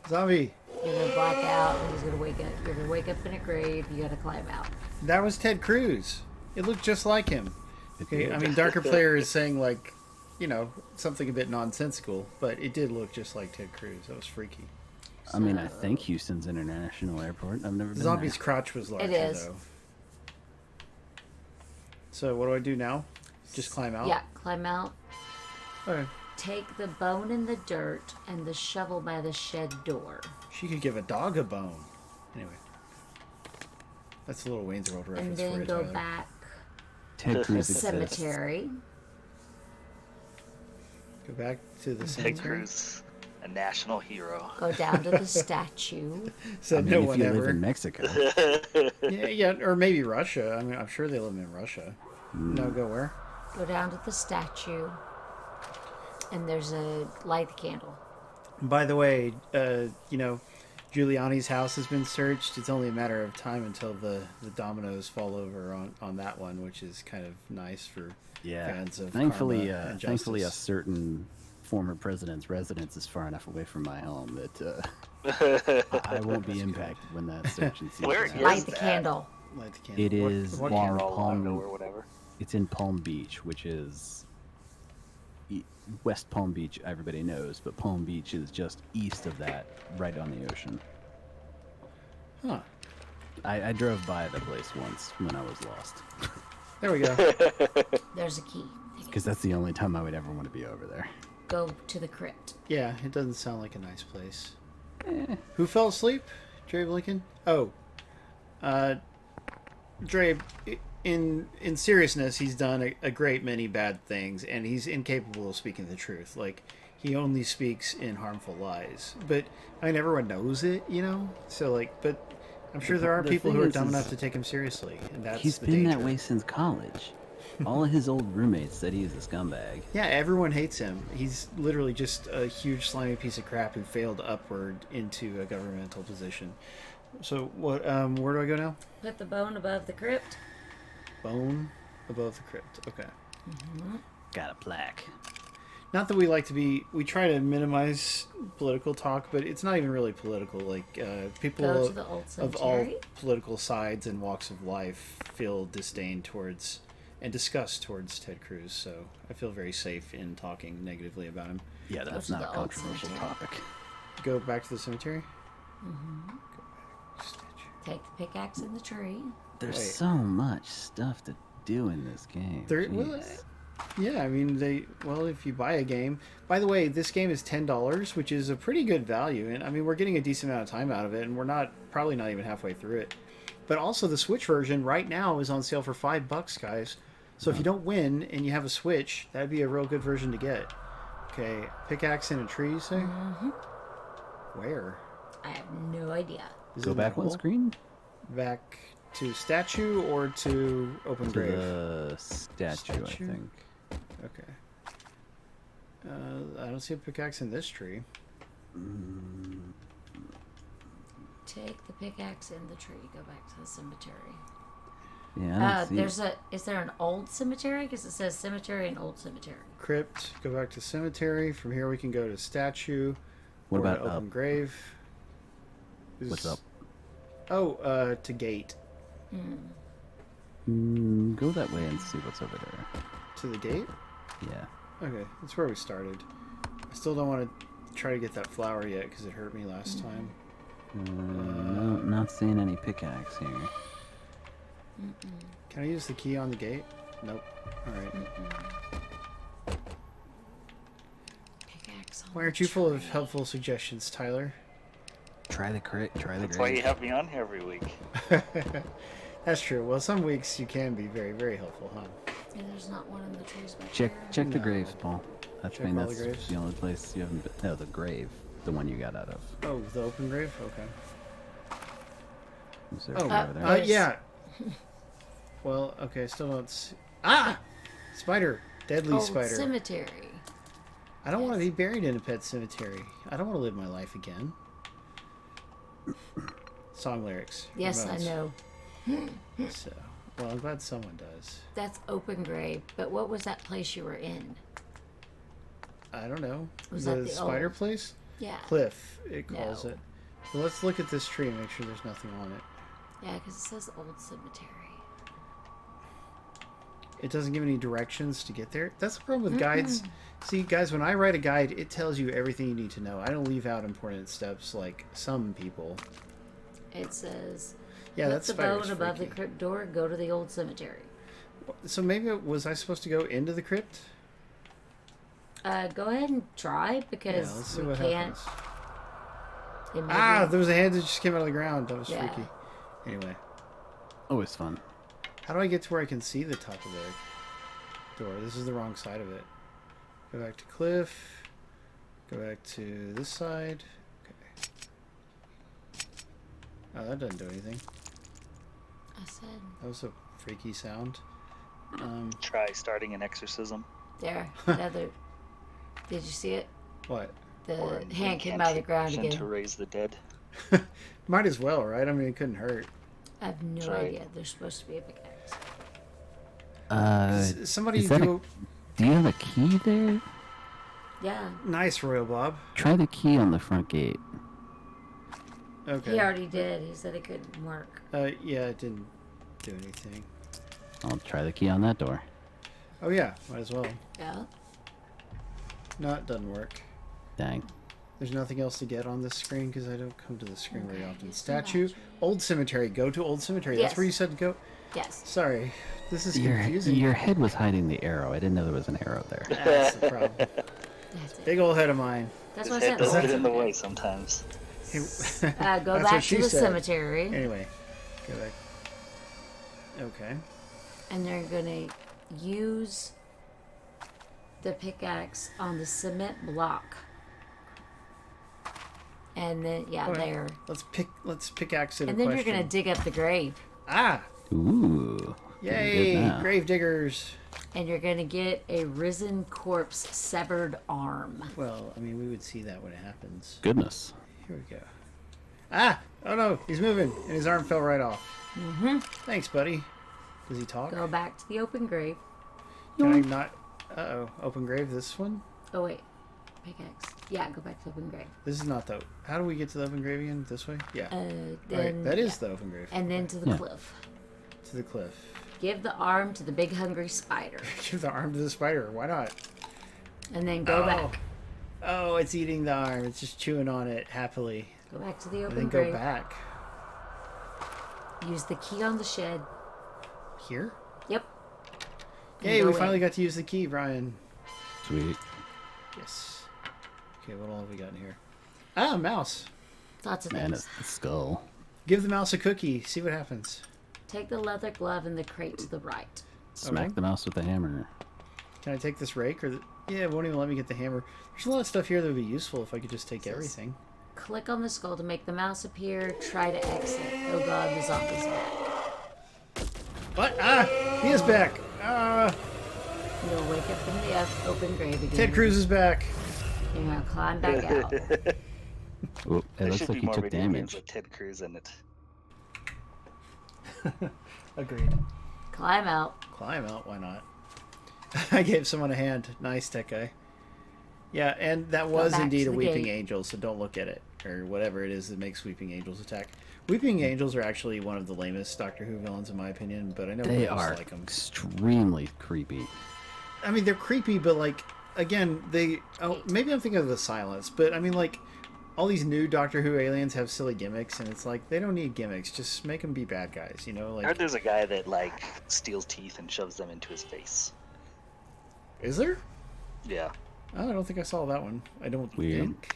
Zombie. you're gonna black out and he's gonna wake up. You're gonna wake up in a grave, you gotta climb out. That was Ted Cruz. It looked just like him. Okay, did. I mean, Darker Player is saying something a bit nonsensical, but it did look just like Ted Cruz. That was freaky. I mean, I think Houston's International Airport. I've never been Zombie's there. crotch was larger, is. though. So what do I do now? Just climb out? Yeah, climb out. Okay. Take the bone in the dirt and the shovel by the shed door. She could give a dog a bone. Anyway. That's a little Wayne's World And reference for then you, go Tyler. back Ted to the Cruz exists. cemetery. Go back to the Ted cemetery. Cruz, a national hero. Go down to the statue. Said I mean, no if one you ever. live in Mexico, Yeah, or maybe Russia. I mean, I'm sure they live in Russia. No, go where? Go down to the statue. And there's a light the candle. By the way, Giuliani's house has been searched. It's only a matter of time until the dominoes fall over on that one, which is kind of nice for fans of thankfully, karma and thankfully, a justice. certain former president's residence is far enough away from my home that I won't be impacted when that search and seizure Where happens. is Light the that? candle. Light the candle. It is what in candle? Mar-a-Lago or whatever. It's in Palm Beach, which is West Palm Beach. Everybody knows, but Palm Beach is just east of that, right on the ocean. Huh. I drove by the place once when I was lost, There we go. There's a key. because that's the only time I would ever want to be over there. Go to the crypt. Yeah, it doesn't sound like a nice place. Who fell asleep? Dre Lincoln? Oh. Dre, in seriousness, he's done a great many bad things, and he's incapable of speaking the truth. Like, he only speaks in harmful lies. But, I mean, everyone knows it, So, but I'm sure there are The people who thing are is dumb enough to take him seriously, and that's He's the been danger. that way since college. All of his old roommates said he was a scumbag. Yeah, everyone hates him. He's literally just a huge slimy piece of crap who failed upward into a governmental position. So what? Where do I go now? Put the bone above the crypt. Bone above the crypt. Okay. Got a plaque. Not that we like to be. We try to minimize political talk, but it's not even really political. Like people Go to the old of all cemetery. political sides and walks of life feel disdain towards and disgust towards Ted Cruz. So I feel very safe in talking negatively about him. Yeah, that's to not the a old controversial cemetery. topic. Go back to the cemetery. Take the pickaxe in the tree. There's Wait. so much stuff to do in this game. Well, Jeez. yeah, I mean if you buy a game. By the way, this game is $10, which is a pretty good value, and I mean we're getting a decent amount of time out of it, and we're probably not even halfway through it. But also the Switch version right now is on sale for $5, guys. So if you don't win and you have a Switch, that'd be a real good version to get. Okay, pickaxe in a tree, you say? Mm-hmm. Where? I have no idea. Is it Go in the back one hole? screen Back to statue or to open to grave? the statue, I Statue? think. Okay. I don't see a pickaxe in this tree. Take the pickaxe in the tree. Go back to the cemetery. Yeah, I don't see. Is there an old cemetery? Because it says cemetery and old cemetery. Crypt. Go back to cemetery. From here we can go to statue. What or to about open up? grave? What's up? Oh, to gate. Go that way and see what's over there. To the gate? Yeah. Okay, that's where we started. I still don't want to try to get that flower yet because it hurt me last time. No, not seeing any pickaxe here. Can I use the key on the gate? Nope. Alright. Pickaxe on Why the aren't you full of tree. helpful suggestions, Tyler? Try the try the That's why you grave. have me on here every week. That's true. Well, some weeks you can be very, very helpful, huh? Yeah, there's not one in the trees back Check the No. graves, Paul. That's Check I mean, all the that's graves? the only place you haven't been. No, the grave, the one you got out of. Oh, the open grave? Okay. Is there Oh, over there? There's- yeah. Well, okay, I still don't see... Ah! Spider! Deadly Old spider. cemetery. I don't want to be buried in a pet cemetery. I don't want to live my life again. Song lyrics. Yes, I Ramones. know. So, well, I'm glad someone does. That's open grave. But what was that place you were in? I don't know. Was the that the spider old- place? Yeah. Cliff, it calls No. it. Well, let's look at this tree and make sure there's nothing on it. Yeah, because it says old cemetery. It doesn't give any directions to get there. That's the problem with guides. See, guys, when I write a guide, it tells you everything you need to know. I don't leave out important steps like some people. It says, Yeah, put that's the spider's boat above the freaky. crypt door, go to the old cemetery. So maybe was I supposed to go into the crypt? Go ahead and try Yeah, because let's see we what can't. happens. It may Ah, be- there was a hand that just came out of the ground. That was Yeah. freaky. Anyway, Always fun. how do I get to where I can see the top of the door? This is the wrong side of it. Go back to cliff. Go back to this side. Okay. Oh, that doesn't do anything. I said, That was a freaky sound. Try starting an exorcism. there. Another. Did you see it? What? The Or an hand came out of the ground incantation to again. raise the dead. Might as well, right? I mean, it couldn't hurt. I have no Right. idea. There's supposed to be a pickaxe. Somebody is that do do you have a key there? Yeah. nice, Royal Bob. Try the key on the front gate. Okay. He already did. He said it couldn't work. Yeah, it didn't do anything. I'll try the key on that door. Oh yeah, might as well. Yeah. No, it doesn't work. Dang. There's nothing else to get on this screen because I don't come to the screen very Okay, often. just Statue, imagine. old cemetery. Go to old cemetery. That's Yes. where you said to go. Yes. Sorry, this is Your confusing. your head was hiding the arrow. I didn't know there was an arrow there. That's the problem. That's it. Big old head of mine. That's His what I head said. does old get in the cemetery. way sometimes. Go That's back what to she the said. cemetery, Anyway, go back. Okay. and they're gonna use the pickaxe on the cement block, and then yeah, Okay. there, Let's pickaxe it. and then you're gonna dig up the grave, Ah! Ooh. getting good Yay! now. Grave diggers. and you're gonna get a risen corpse severed arm. Well, I mean, we would see that when it happens. Goodness. Here we go. Ah! Oh no, he's moving, and his arm fell right off. Mm-hmm. Thanks, buddy. Does he talk? Go back to the open grave. Can I not? Uh-oh. Open grave, this one? Oh, wait. Pickaxe. Yeah, go back to the open grave. This is not the... How do we get to the open grave again? This way? Yeah. Then, Right, that is the open grave. And then to the Yeah. cliff. To the cliff. Give the arm to the big hungry spider. Give the arm to the spider. Why not? And then go back. Oh, it's eating the arm. It's just chewing on it happily. Go back to the And open then grave. go back. Use the key on the shed. Here? Yep. And Yay, go we in. finally got to use the key, Brian. Sweet. Yes. Okay, what all have we got in here? Ah, a mouse. Lots of Man, things. it's the skull. Give the mouse a cookie. See what happens. Take the leather glove in the crate to the right. Smack Okay. the mouse with the hammer. Can I take this rake? Yeah, it won't even let me get the hammer. There's a lot of stuff here that would be useful if I could just take everything. Click on the skull to make the mouse appear. Try to exit. Oh god, the zombie's back. What? Ah! He is back! Ah! You'll wake up in the open grave again. Ted Cruz is back! You're gonna climb back out. Oh, it There looks should like be he more took video games damage. with Ted Cruz in it. Agreed. Climb out. Climb out, why not? I gave someone a hand. Nice, tech guy. Yeah, and that was back indeed to a the Weeping gate. Angel, so don't look at it. Or whatever it is that makes Weeping Angels attack. Weeping Angels are actually one of the lamest Doctor Who villains in my opinion, but I know They people are like them. extremely creepy. I mean, they're creepy, but like, again, they... Oh, maybe I'm thinking of the Silence, but I mean, like, all these new Doctor Who aliens have silly gimmicks, and it's like, they don't need gimmicks. Just make them be bad guys, you know? I Like, heard there's a guy that like steals teeth and shoves them into his face. is there? Yeah. Oh, I don't think I saw that one. I don't Weird. think.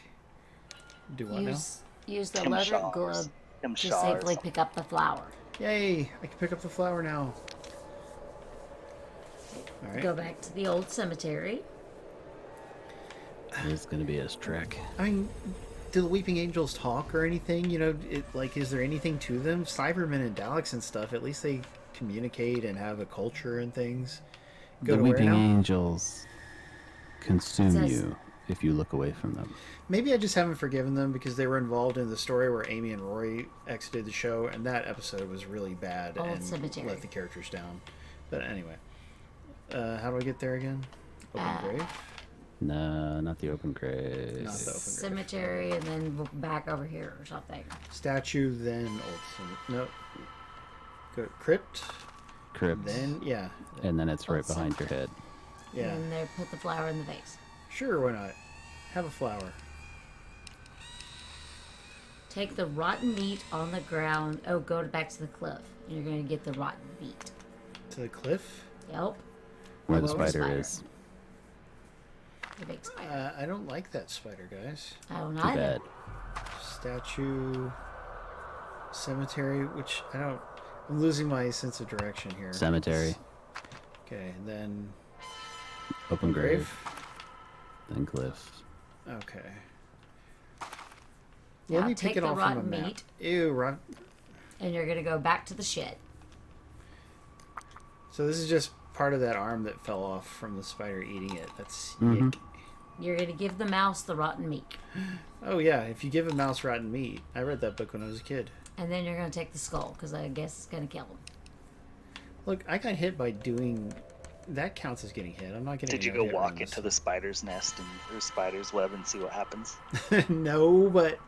Do what now? Use the Tim leather Shaw's. glove Tim to Shaw's. safely pick up the flower. Yay! I can pick up the flower now. Alright. Go back to the old cemetery. It's gonna be his trek. I mean, do the Weeping Angels talk or anything? You know, like, is there anything to them? Cybermen and Daleks and stuff, at least they communicate and have a culture and things. Go The to where weeping now? angels consume Says- you if you look away from them. Maybe I just haven't forgiven them because they were involved in the story where Amy and Rory exited the show, and that episode was really bad Old and cemetery. let the characters down. But anyway, how do I get there again? Open grave? No, not the open grave. Not the open grave. Cemetery and then back over here or something. Statue, then old cemetery. No. Go to crypt, Crypt. then yeah, And then it's right Old behind your head. yeah. And then they put the flower in the vase. Sure, why not? Have a flower. Take the rotten meat on the ground. Oh, go back to the cliff. And you're going to get the rotten meat. To the cliff? Yep. Where the Hello, spider spider. is. The big spider. I don't like that spider, guys. I don't Too either. bad. Statue, cemetery, which I don't. I'm losing my sense of direction here. Cemetery. Okay, and then Open grave. grave. Then cliff. Okay. Now Let me take take it the off from a rotten map. meat. Ew, rot. And you're going to go back to the shed. So this is just part of that arm that fell off from the spider eating it. That's Mhm. yuck. You're going to give the mouse the rotten meat. Oh yeah, if you give a mouse rotten meat. I read that book when I was a kid. And then you're going to take the skull because I guess it's going to kill him. Look, I got hit by doing. That counts as getting hit. I'm not getting. Did you go walk into the spider's nest or spider's web and see what happens? No, but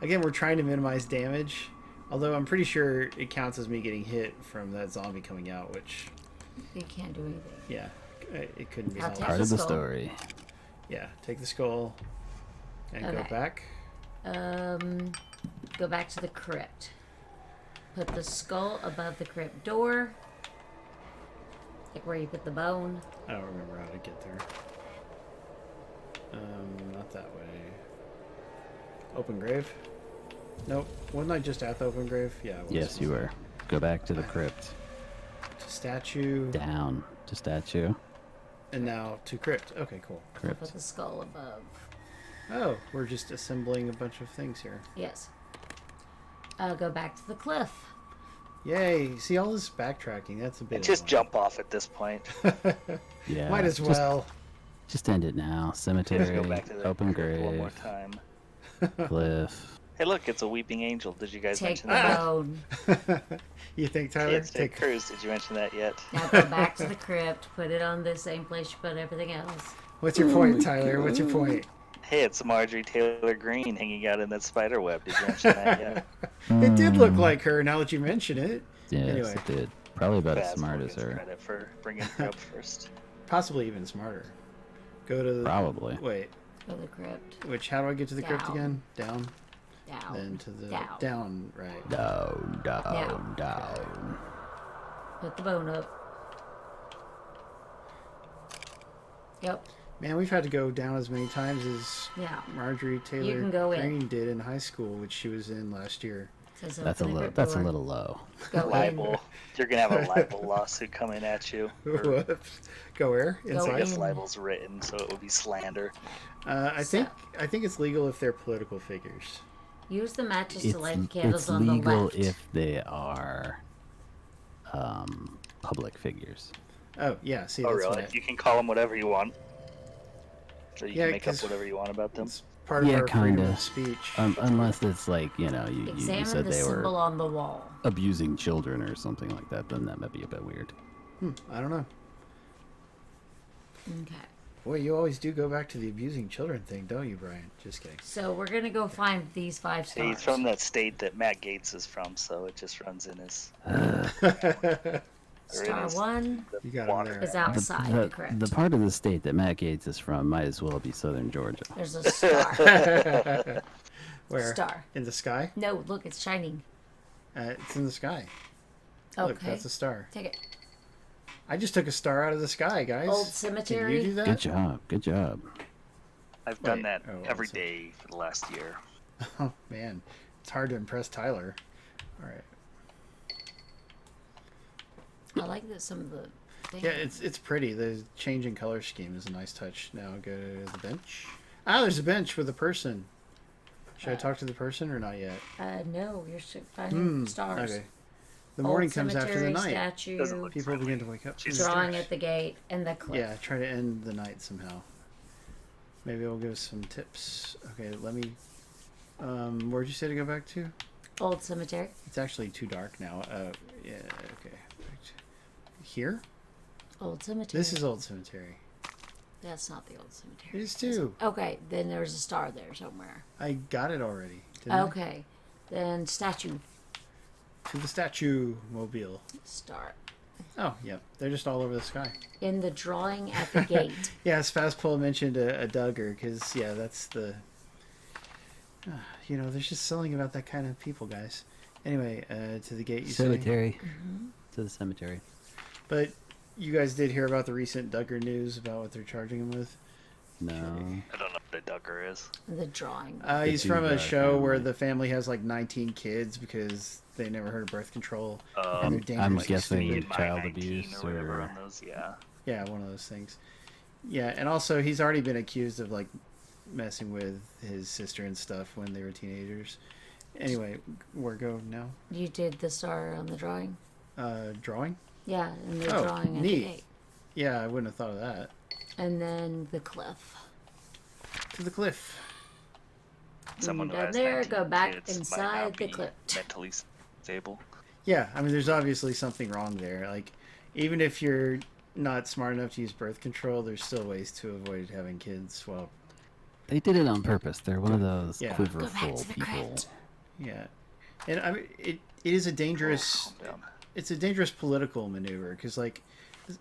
again, we're trying to minimize damage. Although I'm pretty sure it counts as me getting hit from that zombie coming out, which, You can't do anything. yeah, it couldn't be I'll helped. take Part of the skull. story. Yeah, take the skull and go Okay. back. Go back to the crypt. Put the skull above the crypt door. Like where you put the bone. I don't remember how to get there. Not that way. Open grave? Nope. Wasn't I just at the open grave? Yeah, I was. Yes, you were. Go back to the crypt. To statue, Down to statue. and now to crypt. Okay, cool. Crypt. Put the skull above. Oh, we're just assembling a bunch of things here. Yes. Go back to the cliff. Yay! See all this backtracking. That's a bit. And just jump off at this point. Yeah. Might as well. Just end it now. Cemetery. Just go back to the Open crypt one more grave. time. Cliff. Hey, look, it's a weeping angel. Did you guys Take mention the that? bone. You think, Tyler? Kids, Ted Cruz, did you mention that yet? Now go back to the crypt. Put it on the same place you put everything else. What's your point, Tyler? What's your point? Hey, it's Marjorie Taylor Greene hanging out in that spider web. Did you mention that yet? It did look like her. Now that you mention it. Yes, Anyway. it did. Probably about as Fazbear smart as gets her. credit for bringing her up first. Possibly even smarter. Go to the... Probably. Wait. Go to the crypt. Which, how do I get to the crypt Down. again? Down. Down. Then to the... Down. Down, right. Down, down, Down. down. Put the bone up. Yep. Man, we've had to go down as many times as Yeah. Marjorie Taylor can go in. Greene did in high school, which she was in last year. Says That's a open the little. crypt That's a door. little low. Go in. Libel. You're gonna have a libel lawsuit coming at you. Whoops. Go where? I Inside? guess in. libel's written, so it would be slander. I So- think it's legal if they're political figures. Use the matches It's, to light the candles it's on the legal left. if they are public figures. Oh yeah, see Oh, that's really? what You can call them whatever you want. So you Yeah, can make up 'cause- whatever you want about them. it's part of Yeah, our freedom kinda. of speech. Unless it's like you Examine said the they symbol were on the wall. abusing children or something like that. Then that might be a bit weird. I don't know. Okay. Boy, you always do go back to the abusing children thing, don't you, Brian? Just kidding. So we're gonna go find these 5 Hey, stars. he's from that state that Matt Gaetz is from, so it just runs in his. Star 1 You got him water. there. is outside the crypt. The part of the state that Matt Gaetz is from might as well be southern Georgia. There's a star. Where? Star. In the sky? No, look, it's shining. It's in the sky. Okay. Look, that's a star. Take it. I just took a star out of the sky, guys. Old Can cemetery. you do that? Good job. Good job. I've done Wait, that oh, every awesome. day for the last year. Oh man, it's hard to impress Tyler. All right. I like that some of the things. Yeah, it's pretty. The change in color scheme is a nice touch. Now go to the bench. Ah, there's a bench with a person. Should I talk to the person or not yet? No, you're finding stars. Okay. The morning Old comes after the cemetery, night. Statue, Doesn't look People friendly. begin to wake up. She's drawing stars. at the gate, and the cliff. Yeah, try to end the night somehow. Maybe I'll give some tips. Okay, let me. Where'd you say to go back to? Old cemetery. It's actually too dark now. Yeah, okay. Here? Old cemetery. This is Old Cemetery. That's not the old cemetery. It is too. Okay, then there's a star there somewhere. I got it already. Didn't I? Okay, then statue. To the statue mobile. Star. Oh, yep. They're just all over the sky. In the drawing at the gate. Yeah, Spazpol mentioned a Duggar, because, yeah, that's the... there's just something about that kind of people, guys. Anyway, to the gate, you say? Cemetery. To the cemetery. But you guys did hear about the recent Duggar news about what they're charging him with? No. I don't know what a Duggar is. The drawing. He's two from a guy show where family. the family has like 19 kids because they never heard of birth control. and they're dangerous. I'm like, guessing stupid. In my child 19 abuse or whatever or on those, yeah. Yeah, one of those things. Yeah, and also he's already been accused of like messing with his sister and stuff when they were teenagers. Anyway, where go now? You did the star on the drawing? Drawing? Yeah, and the Oh, drawing at neat. the gate. Yeah, I wouldn't have thought of that. And then the cliff. To the cliff. Someone who down has there, 19 go back kids might inside not the be crypt. mentally stable. Yeah, I mean, there's obviously something wrong there. Like, even if you're not smart enough to use birth control, there's still ways to avoid having kids. Well, they did it on purpose. They're one of those Yeah. Go back quiverful to the people. crypt. yeah, and I mean, it is a dangerous. Calm down. It's a dangerous political maneuver because, like,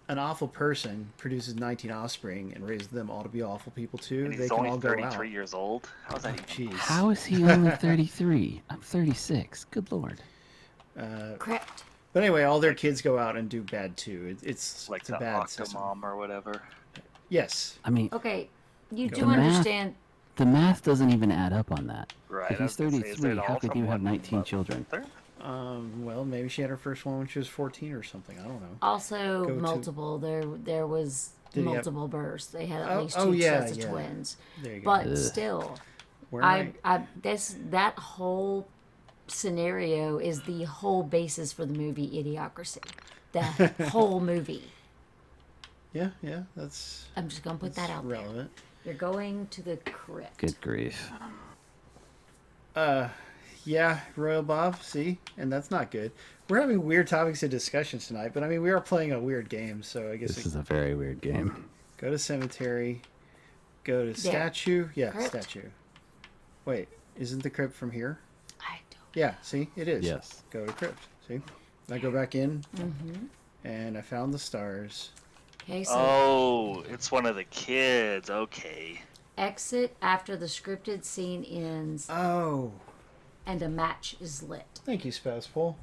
an awful person produces 19 offspring and raises them all to be awful people too. And They he's can only all go 33 out. years old. How's that even? Jeez. How is he only 33? I'm 36. Good lord. Crypt. But anyway, all their kids go out and do bad too. It's Like it's a the bad system. Octomom or whatever. Yes. I mean, Okay, you Go. do The math- understand. the math doesn't even add up on that. Right. If I he's was gonna say, is 33, it how all could from you have one 19 children? mother? Well, maybe she had her first one when she was 14 or something. I don't know. Also, Go to- multiple. There was Did he have- multiple births. They had at Oh, least oh, two yeah, sets of yeah. twins. There you go. But Ugh. still, Where am that whole scenario is the whole basis for the movie Idiocracy. The whole movie. Yeah, that's I'm just gonna put that out there. relevant. You're going to the crypt. Good grief. Yeah, Royal Bob, see? And that's not good. We're having weird topics of discussions tonight, but I mean, we are playing a weird game, so I guess This is a very weird game. go to cemetery. Go to There. statue. Yeah, Crypt. statue. Wait, isn't the crypt from here? I don't. Yeah, see, it is. Yes. Go to crypt. See, I go back in, and I found the stars. Okay, so Oh, it's one of the kids. Okay. exit after the scripted scene ends Oh, and a match is lit. thank you, Spazpole.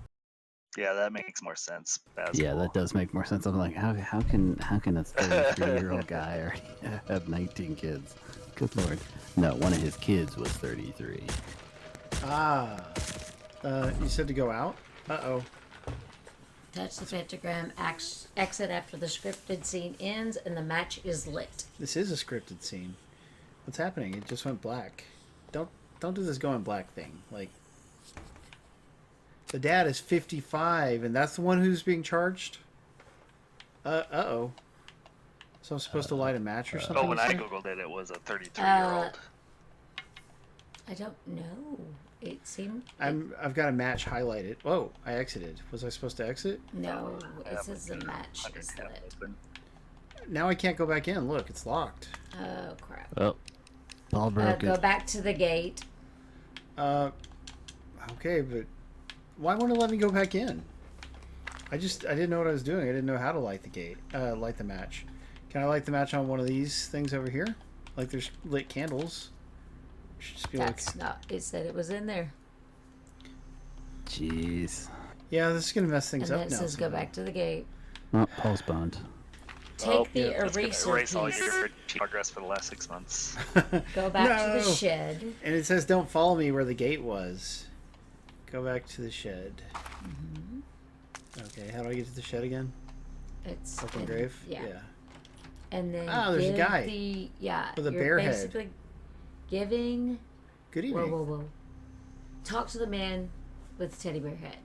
Yeah, that makes more sense. That's Yeah, cool. that does make more sense. I'm like, how can a 33-year-old guy already have 19 kids? Good lord. No, one of his kids was 33. Ah, you said to go out. Uh-oh. Touch the pentagram, exit after the scripted scene ends and the match is lit. This is a scripted scene. What's happening? It just went black. Don't do this going black thing. Like, the dad is 55, and that's the one who's being charged? Uh-oh. So I'm supposed to light a match or something? Oh, when you I said? googled it, it was a 33-year-old. I don't know. It seemed... I've got a match highlighted. Whoa, I exited. Was I supposed to exit? No, it says the match is lit. Now I can't go back in. Look, it's locked. Oh, crap. Oh, Paul broke Go it. back to the gate. Okay, but why won't it let me go back in? I didn't know what I was doing. I didn't know how to light the match. Can I light the match on one of these things over here? Like there's lit candles. Should just be That's not... It said it was in there. Jeez. yeah, this is gonna mess things And up then it now. says go back to the gate. Oh, postponed. Take the It's gonna eraser erase all piece. your progress for the last 6 months. Go back to No. the shed. And it says don't follow me where the gate was. Go back to the shed. Okay, how do I get to the shed again? It's Open in- grave? Yeah. Yeah. And then There's a give guy with a you're bear head. basically giving... Good Whoa, evening. whoa, whoa. Talk to the man with the teddy bear head.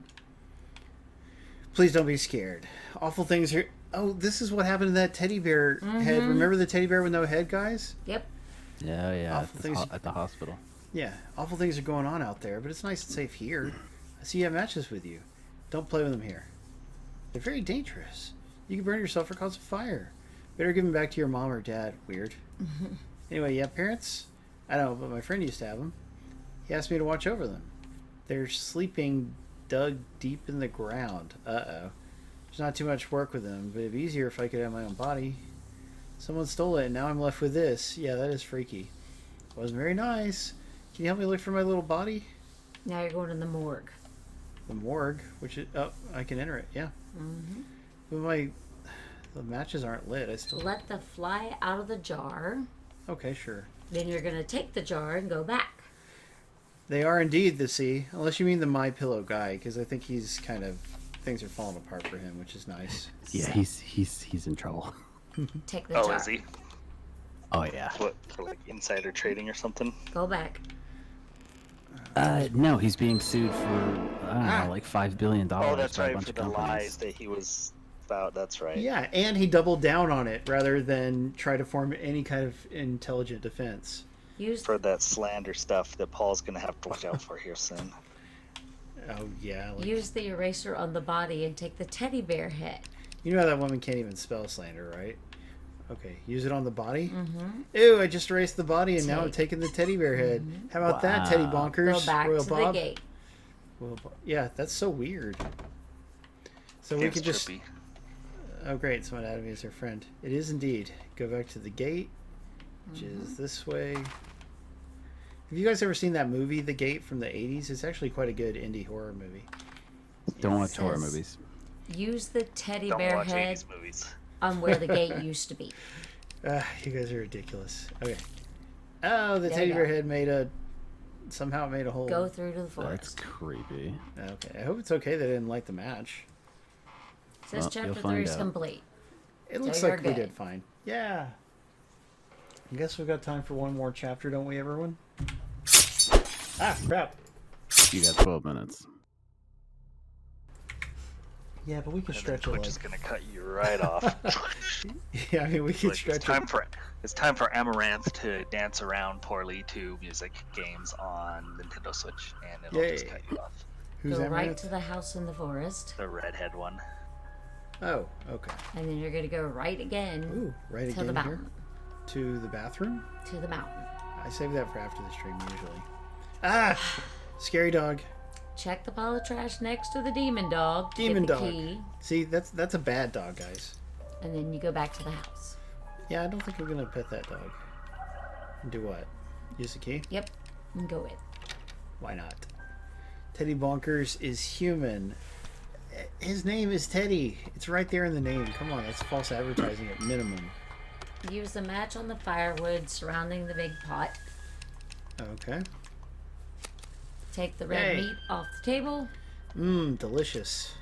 Please don't be scared. Awful things are... Oh, this is what happened to that teddy bear head. Remember the teddy bear with no head, guys? Yep. Yeah, Awful things- at the hospital. Yeah, awful things are going on out there, but it's nice and safe here. I see you have matches with you. Don't play with them here. They're very dangerous. You can burn yourself or cause a fire. Better give them back to your mom or dad. Weird. Anyway, you have parents? I don't know, but my friend used to have them. He asked me to watch over them. They're sleeping dug deep in the ground. Uh-oh. There's not too much work with them, but it'd be easier if I could have my own body. Someone stole it, and now I'm left with this. Yeah, that is freaky. Wasn't very nice. Can you help me look for my little body? Now you're going in the morgue. The morgue, which is... Oh, I can enter it, yeah. But the matches aren't lit. I still... Let the fly out of the jar. Okay, sure. Then you're going to take the jar and go back. They are indeed the sea, unless you mean the My Pillow guy, because I think he's kind of... Things are falling apart for him, which is nice. Yeah, he's in trouble. Take the Oh, jar. is he? Oh yeah. What, for like insider trading or something? Go back. No, he's being sued for I don't know, like $5 billion. Oh, that's by a right, bunch for of the companies. lies that he was about. That's right. Yeah, and he doubled down on it rather than try to form any kind of intelligent defense. Use For that slander stuff that Paul's going to have to watch out for here soon. Oh, yeah. Like, use the eraser on the body and take the teddy bear head. you know that woman can't even spell slander, right? Okay, use it on the body? Mm-hmm. Ew, I just erased the body and now I'm Take. taking the teddy bear head. How about that, Teddy Wow. Bonkers? Go back Royal to Bob? the gate. Yeah, that's so weird. So we Game's could just... trippy. Oh, great. Someone added me as their friend. It is indeed. Go back to the gate, which is this way. Have you guys ever seen that movie, The Gate, from the 80s? It's actually quite a good indie horror movie. Don't watch horror Says- movies. Use the teddy Don't bear watch head 80s movies. on where the gate used to be. You guys are ridiculous. Okay. Oh, the There teddy you bear go. head somehow made a hole. Go through to the That's forest. creepy. Okay. I hope it's okay they didn't light the match. Says Well, chapter you'll 3 find is out. complete. It looks you're like we good. did fine. Yeah. I guess we've got time for one more chapter, don't we, everyone? Ah, crap. You got 12 minutes. Yeah, but we can And then stretch it Twitch like... is going to cut you right off. Yeah, I mean, we can Like, stretch it's time for Amaranth to dance around poorly to music games on Nintendo Switch, and it'll just Yay. cut you off. Who's Go that, right Matt? to the house in the forest. The redhead one. Oh, okay. And then you're going to go right again Ooh, right to again the here. mountain. To the bathroom? To the mountain. I save that for after the stream usually. Ah! Scary dog. Check the pile of trash next to the demon dog. Demon get the dog. Key, See, that's a bad dog, guys. and then you go back to the house. Yeah, I don't think we're gonna pet that dog. Do what? Use the key? Yep. And go in. Why not? Teddy Bonkers is human. His name is Teddy. It's right there in the name. Come on, that's false advertising at minimum. Use the match on the firewood surrounding the big pot. Okay. Take the red Yay. meat off the table. Mmm, delicious.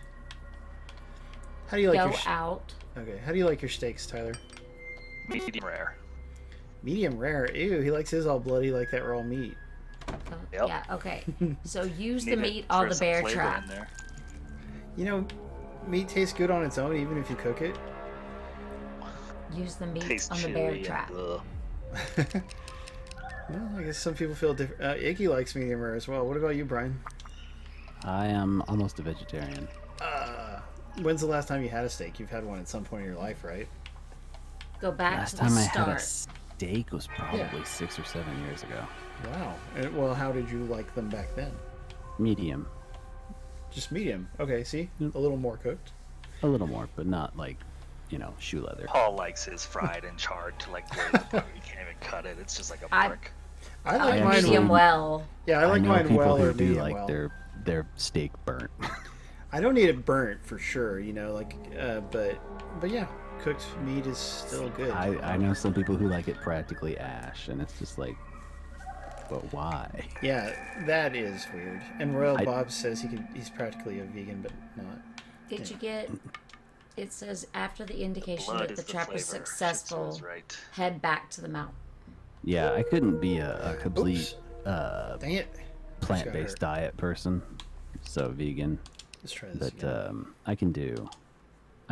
How do you like Go your out. Okay, how do you like your steaks, Tyler? Medium rare. Medium rare. Ew, he likes his all bloody like that raw meat. Yep. Yeah, okay. So use the Need meat it on for the some bear flavor trap. in there. You know, meat tastes good on its own even if you cook it. Use the meat Tastes on the chewy bear and, trap. ugh. Well, I guess some people feel different. Iggy likes medium rare as well. What about you, Brian? I am almost a vegetarian. When's the last time you had a steak? You've had one at some point in your life, right? Go back Last to the time I start. had a steak was probably 6 or 7 years ago. Wow. Well, how did you like them back then? Medium. Just medium. Okay, see? Yep. A little more cooked. A little more, but not like, shoe leather. Paul likes his fried and charred to like where the point you can't even cut it. It's just like a I- brick. I like I mine. actually- medium well. Yeah, I like know mine people well who or do medium like well. their steak burnt. I don't need it burnt for sure, but yeah, cooked meat is still good. I know some people who like it practically ash, and it's just like, but why? Yeah, that is weird. And Royal I- Bob says he's practically a vegan, but not. Did you get? It says after the indication Blood that is the trap was flavor. Shit successful, says right. head back to the mountain. Yeah, I couldn't be a complete Dang it. plant-based hurt. diet person, so vegan. Let's try this But again. I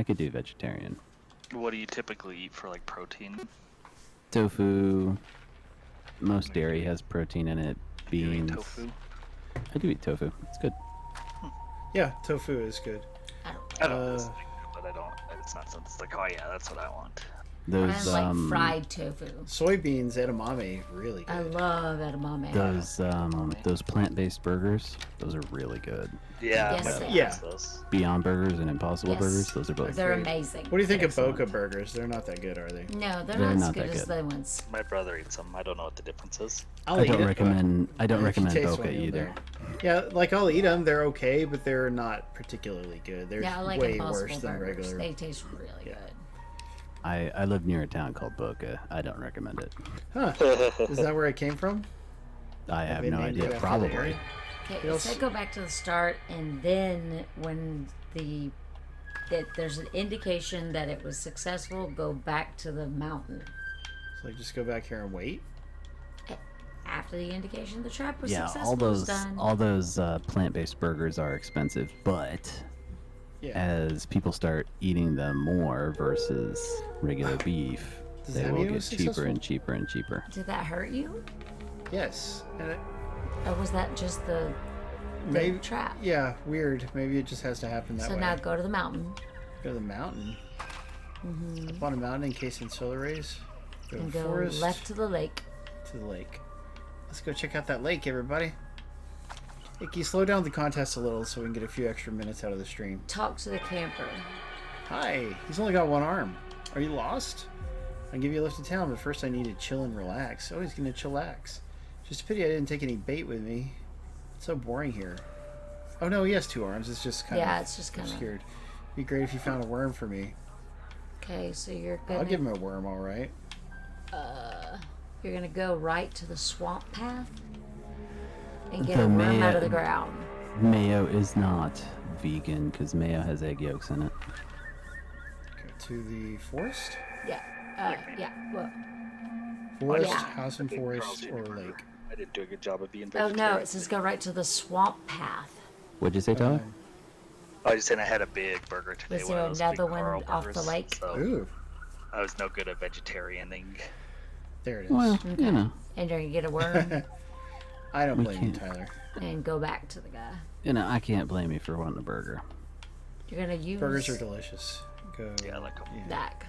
could do vegetarian. What do you typically eat for like protein? Tofu. Most dairy has protein in it. Do you eat Beans. tofu? I do eat tofu. It's good. Yeah, tofu is good. I don't. I don't Uh, dislike it, but I don't. It's not something. It's like, oh yeah, that's what I want. Those I like fried tofu. Soybeans edamame, really I good. love edamame. those plant-based burgers. Those are really good. Yeah, Yes, my they dad are. likes those. Beyond Burgers and Impossible Yes. Burgers. Those are both. They're great. amazing. What do you think of Excellent. Boca burgers? They're not that good, are they? No, they're They're not as not good that as good. the other ones. My brother eats them. I don't know what the difference is. I'll I eat don't it, but recommend. I don't if you recommend taste Boca one, you'll either. know. Yeah, like I'll eat them. They're okay, but they're not particularly good. They're Yeah, I like way Impossible worse than burgers. regular. They taste really Yeah. good. I live near a town called Boca. I don't recommend it. Huh? Is that where it came from? I have they no named it idea. after the Probably. area? Okay, What it else? said go back to the start, and then when there's an indication that it was successful, go back to the mountain. So like, just go back here and wait. After the indication the trap was Yeah, successful, was done. all those plant-based burgers are expensive, but Yeah. as people start eating them more versus regular beef, Does they that will mean it get was cheaper successful? and cheaper and cheaper. Did that hurt you, Yes. And or was that just the maybe. trap? Yeah. Weird. Maybe it just has to happen that So way. now go to the mountain Go to the mountain. Up on a mountain encased in solar rays. Go to and the go forest. left to the lake. To the lake. Let's go check out that lake, everybody. Hey, can you slow down the contest a little so we can get a few extra minutes out of the stream? Talk to the camper. Hi. He's only got one arm. Are you lost? I'll give you a lift to town, but first I need to chill and relax. Oh, he's gonna chillax. Just a pity I didn't take any bait with me. It's so boring here. Oh no, he has two arms. It's just kind Yeah, of it's just kind of. obscured. Be great if you found a worm for me. Okay, so you're I'll gonna give him a worm, all right. you're gonna go right to the swamp path and get The a worm out man- of the ground. Mayo is not vegan because mayo has egg yolks in it. Go to the forest. Yeah. Yeah. Well, Forest, yeah. house and Big forest, Charles or Jr. lake. I didn't do a good job of being oh vegetarian. no, it says go right to the swamp path. What'd you say, Tyler? I was saying I had a big burger today. Was one there of those another big one Carl off the burgers, lake? So Ooh, I was no good at vegetarianing. there it is. Well, Okay. you know, And you're gonna get a worm I don't we blame you, can't- Tyler. and go back to the guy. I can't blame you for wanting a burger. You're gonna use Burgers are delicious. Go. Yeah, I like 'em. yeah. that.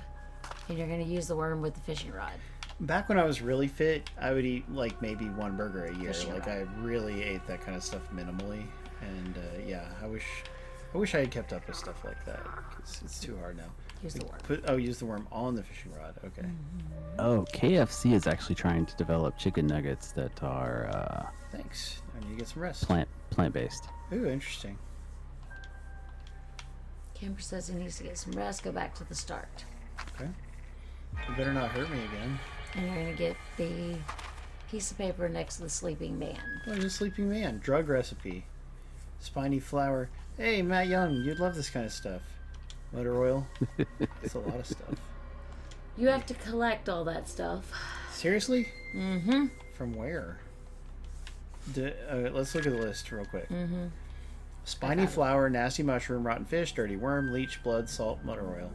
And you're gonna use the worm with the fishing rod. Back when I was really fit, I would eat like maybe one burger a year. Fishing Like rod. I really ate that kind of stuff minimally, and yeah, I wish I had kept up with stuff like that. It's too hard now. Use the worm. Use the worm on the fishing rod. Okay. Oh, KFC is actually trying to develop chicken nuggets that are Thanks. I need to get some rest. plant-based. Ooh, interesting. Camper says he needs to get some rest. Go back to the start. Okay. You better not hurt me again. And you're going to get the piece of paper next to the sleeping man. Oh, the sleeping man. Drug recipe. Spiny flower. Hey, Matt Young, you'd love this kind of stuff. Motor oil. It's a lot of stuff. You have to collect all that stuff. Seriously? Mm-hmm. From where? Let's look at the list real quick. Mm-hmm. Spiny flower, nasty mushroom, rotten fish, dirty worm, leech, blood, salt, motor oil.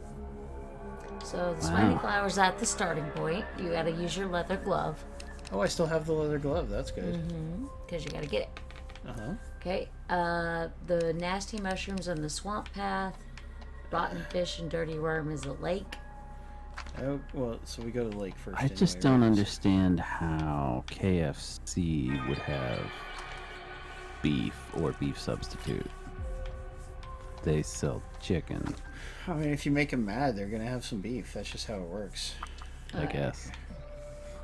So the spiny flower's at the starting point. You got to use your leather glove. Oh, I still have the leather glove. That's good. Because you got to get it. Uh-huh. Okay. The nasty mushrooms on the swamp path. Rotten fish and dirty worm is a lake. Oh, well, so we go to the lake first. I just anyway, don't right? understand how KFC would have beef or beef substitute. They sell chicken, I mean, if you make them mad, they're going to have some beef. That's just how it works. I guess.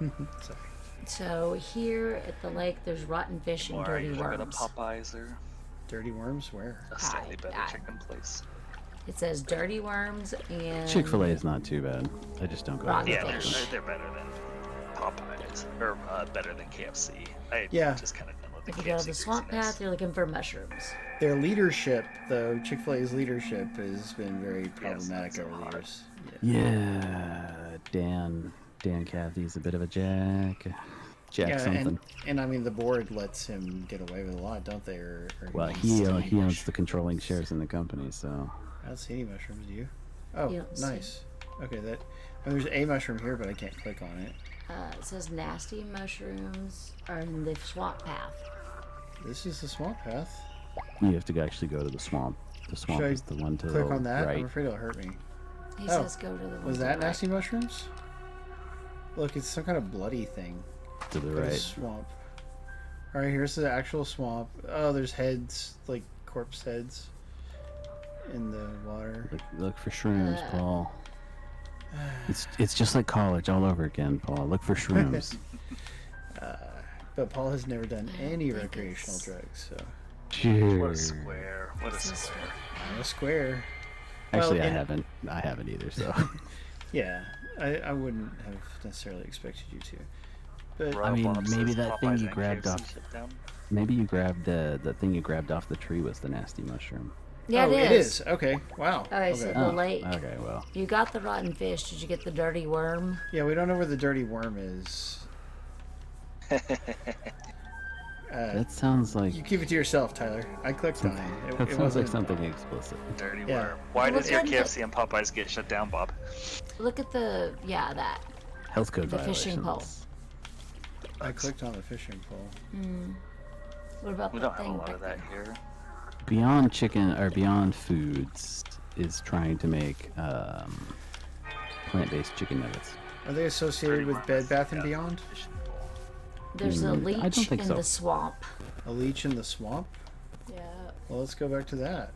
Sorry. So here at the lake, there's rotten fish and Or I dirty usually go to worms. Popeyes or Dirty worms? Where? a slightly better I- chicken place. It says dirty worms and Chick-fil-A is not too bad. I just don't go Rotten there. Yeah, fish. they're better than Popeyes or better than KFC. I Yeah. just kind of done with the If you KFC go to the swamp greasiness. path, you're looking for mushrooms. Their leadership, though, Chick-fil-A's leadership has been very problematic it's over the hot. years. Yeah, Dan Cathy's a bit of a jack something. and I mean, the board lets him get away with a lot, don't they? Well, he's he owns the controlling shares in the company, so I don't see any mushrooms, do you? Oh, You don't see. nice. Okay, there's a mushroom here, but I can't click on it. It says nasty mushrooms are in the swamp path. This is the swamp path. you have to actually go to the swamp. The swamp Should I is the one to Click the on that? right. I'm afraid it'll hurt me. He Oh, says go to the one Was to that the nasty right. mushrooms? Look, it's some kind of bloody thing. To the Go to right. swamp. Alright, here's the actual swamp. Oh, there's heads, like corpse heads in the water. Look for shrooms, Paul. It's just like college all over again, Paul. Look for shrooms. But Paul has never done any think recreational it's- drugs, so What a Cheers. square! What a It's a square! I'm a square. Actually, Well, I haven't either. So Yeah, I wouldn't have necessarily expected you to. But Rob mean, Bob maybe says that thing Popeyes you and grabbed KFC off- shut down. maybe you grabbed the thing you grabbed off the tree was the nasty mushroom. Yeah, oh, it is. Okay, wow. Okay, so the lake. Okay, well, You got the rotten fish. Did you get the dirty worm? Yeah, we don't know where the dirty worm is. that sounds like You keep it to yourself, Tyler. I clicked on it. that It sounds wasn't. like something explicit. Dirty Yeah. worm. Why Well, does your then the- KFC and Popeyes get shut down, Bob? Look at the that. Health code The fishing violations. I clicked on the fishing pole. What about We the don't have a thing lot of back that there? here. Beyond Chicken or Beyond Foods is trying to make plant-based chicken nuggets. Are they associated with Bed Bath and Beyond? There's a I don't leech think in so. the swamp. A leech in the swamp? Yeah. Well, let's go back to that.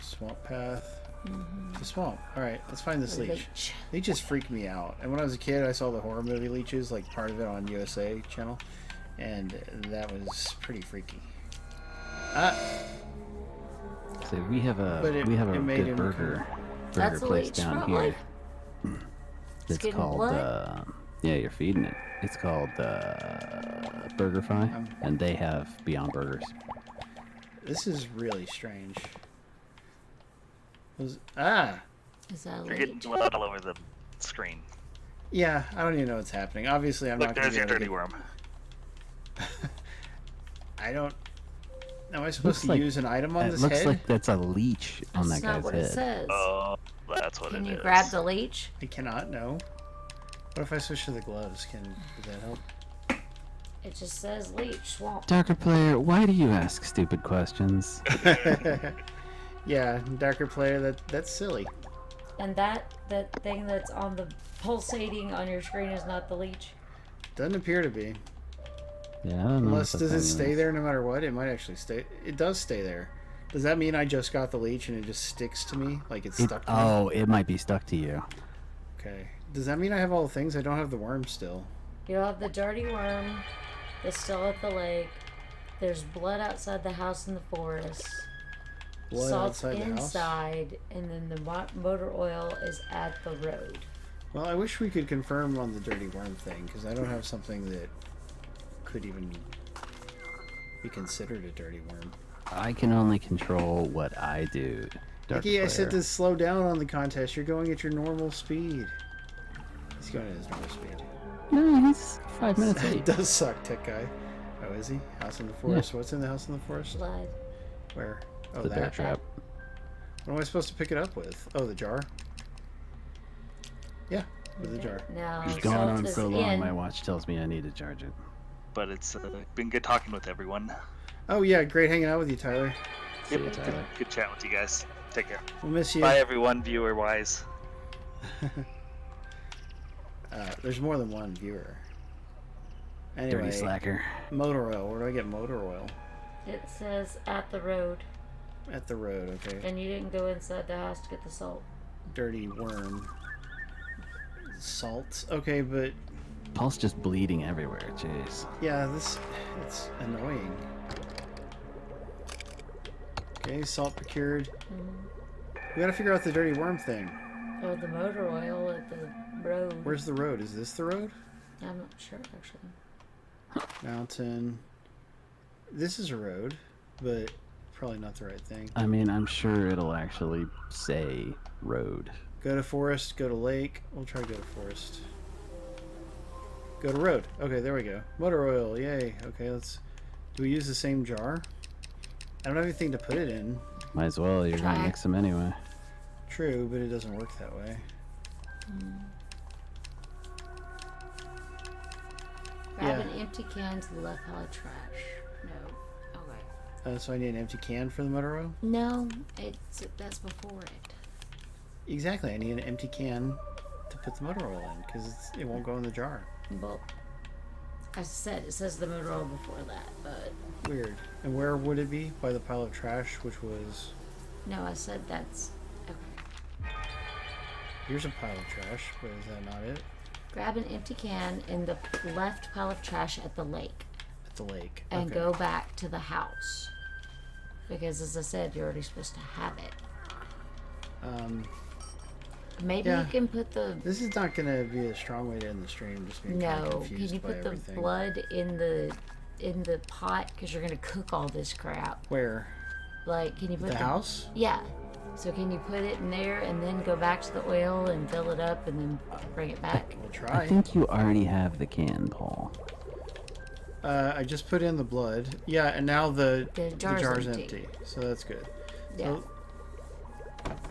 Swamp path. The swamp. Alright, let's find this leech. Leeches freak me out. And when I was a kid, I saw the horror movie Leeches, like part of it on USA channel. And that was pretty freaky. So we have But a it good made him burger That's a place leech down front here. leg? It's getting called blood? yeah, you're feeding it. It's called BurgerFi, and they have Beyond Burgers. This is really strange. Is that a You're getting leech? blood all over the screen. Yeah, I don't even know what's happening. Obviously, I'm Look, not going there's to your be dirty able to worm. I don't... Am I supposed Looks to like- use an item on It this looks head? like that's a leech on That's that not guy's what head. it says. Oh, that's what Can it you is. grab the leech? I cannot, no. What if I switch to the gloves? Would that help? It just says leech swamp. Darker player, why do you ask stupid questions? Yeah, darker player, that's silly. And that thing that's on the pulsating on your screen is not the leech? Doesn't appear to be. Yeah, I don't know. Unless, what the does it thing stay is. there no matter what? It might actually stay. It does stay there. Does that mean I just got the leech and it just sticks to me? Like it's stuck to me? Oh, it might be stuck to you. Okay. Does that mean I have all the things? I don't have the worm still. You'll have the dirty worm that's still at the lake. There's blood outside the house in the forest. Blood Salt's outside the house? inside, and then the motor oil is at the road. Well, I wish we could confirm on the dirty worm thing, because I don't have something that could even be considered a dirty worm. I can only control what I do. Dark Mickey, I said player. to slow down on the contest. You're going at your normal speed. He's going at his normal speed. No, he's 5 minutes It late. does suck, tech guy. Oh, is he? House in the forest. What's in the house in the forest? Blood. Where? Oh, The bear that. trap. What am I supposed to pick it up with? Oh, the jar? Yeah, with the jar. Now, It's gone salt on is so long, in. my watch tells me I need to charge it. But it's been good talking with everyone. Oh, yeah, great hanging out with you, Tyler. See you, Good, Tyler. good chatting with you guys. Take care. We'll miss you. Bye, everyone, viewer wise. There's more than one viewer. Anyway, Dirty slacker. motor oil. Where do I get motor oil? It says at the road, At the road, okay. and you didn't go inside the house to get the salt. Dirty worm. Salt. Okay, but Paul's just bleeding everywhere. Jeez. yeah, it's annoying. Okay, salt procured. We gotta figure out the dirty worm thing. Or the motor oil at the road. Where's the road? Is this the road? I'm not sure, actually. Mountain. This is a road, but probably not the right thing. I mean, I'm sure it'll actually say road. Go to forest, go to lake. We'll try to go to forest. Go to road. Okay, there we go. Motor oil, yay. Okay, let's... Do we use the same jar? I don't have anything to put it in. Might as well. You're gonna Try. mix them anyway. True, but it doesn't work that way. Grab Yeah. an empty can to the left pile of trash. No. Okay. So I need an empty can for the motor oil? No, that's before it. Exactly, I need an empty can to put the motor oil in, because it won't go in the jar. Well, as I said, it says the motor oil before that, but Weird. And where would it be? By the pile of trash, which was... no, I said that's okay. Here's a pile of trash, but is that not it? Grab an empty can in the left pile of trash at the lake At the lake. and Okay. go back to the house. Because as I said, you're already supposed to have it. Maybe Yeah. you can put the This is not going to be a strong way to end the stream, just being kind of no. confused Can you by put the everything. blood in the pot because you're gonna cook all this crap? Where? Like, can you put The house? Yeah. So can you put it in there and then go back to the oil and fill it up and then bring it back? We'll I try. think you already have the can, Paul. I just put in the blood. Yeah, and now the jar's jar's empty. empty. So that's good. Yeah. So,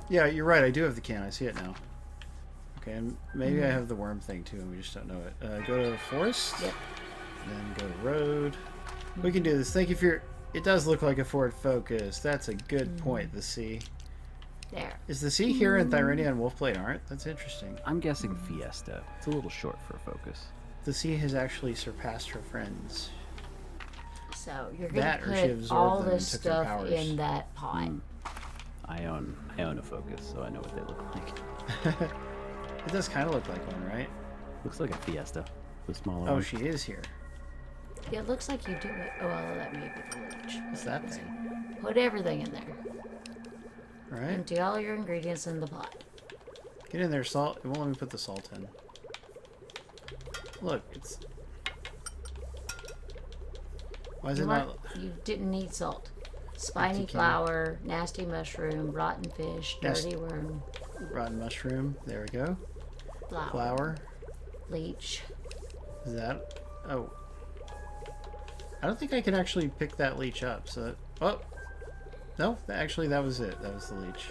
yeah, you're right. I do have the can. I see it now. Okay, and maybe I have the worm thing too, and we just don't know it. Go to the forest. Yep. Then go to road. We can do this. Thank you for your... It does look like a Ford Focus. That's a good point, the C. There. Is the C here in Thyrinia and Wolfblade aren't? That's interesting. I'm guessing Fiesta. It's a little short for Focus. The C has actually surpassed her friends. So you're gonna That or she put absorbed all them and this took their stuff powers. in that pot. I own a Focus, so I know what they look like. It does kind of look like one, right? Looks like a Fiesta. The smaller Oh, one. she is here. Yeah, it looks like you do it. Oh, well, that may be the leech. What's that thing? Put everything in there. All right. Empty all your ingredients in the pot. Get in there, salt. It won't let me put the salt in. Look, it's... Why is it not... You didn't need salt. Spiny Empty can. flower, nasty mushroom, rotten fish, Nas- dirty worm, Rotten mushroom. There we go. flour, Flour. leech. Is that... Oh. I don't think I can actually pick that leech up, so... That... Oh! No, actually that was it. That was the leech.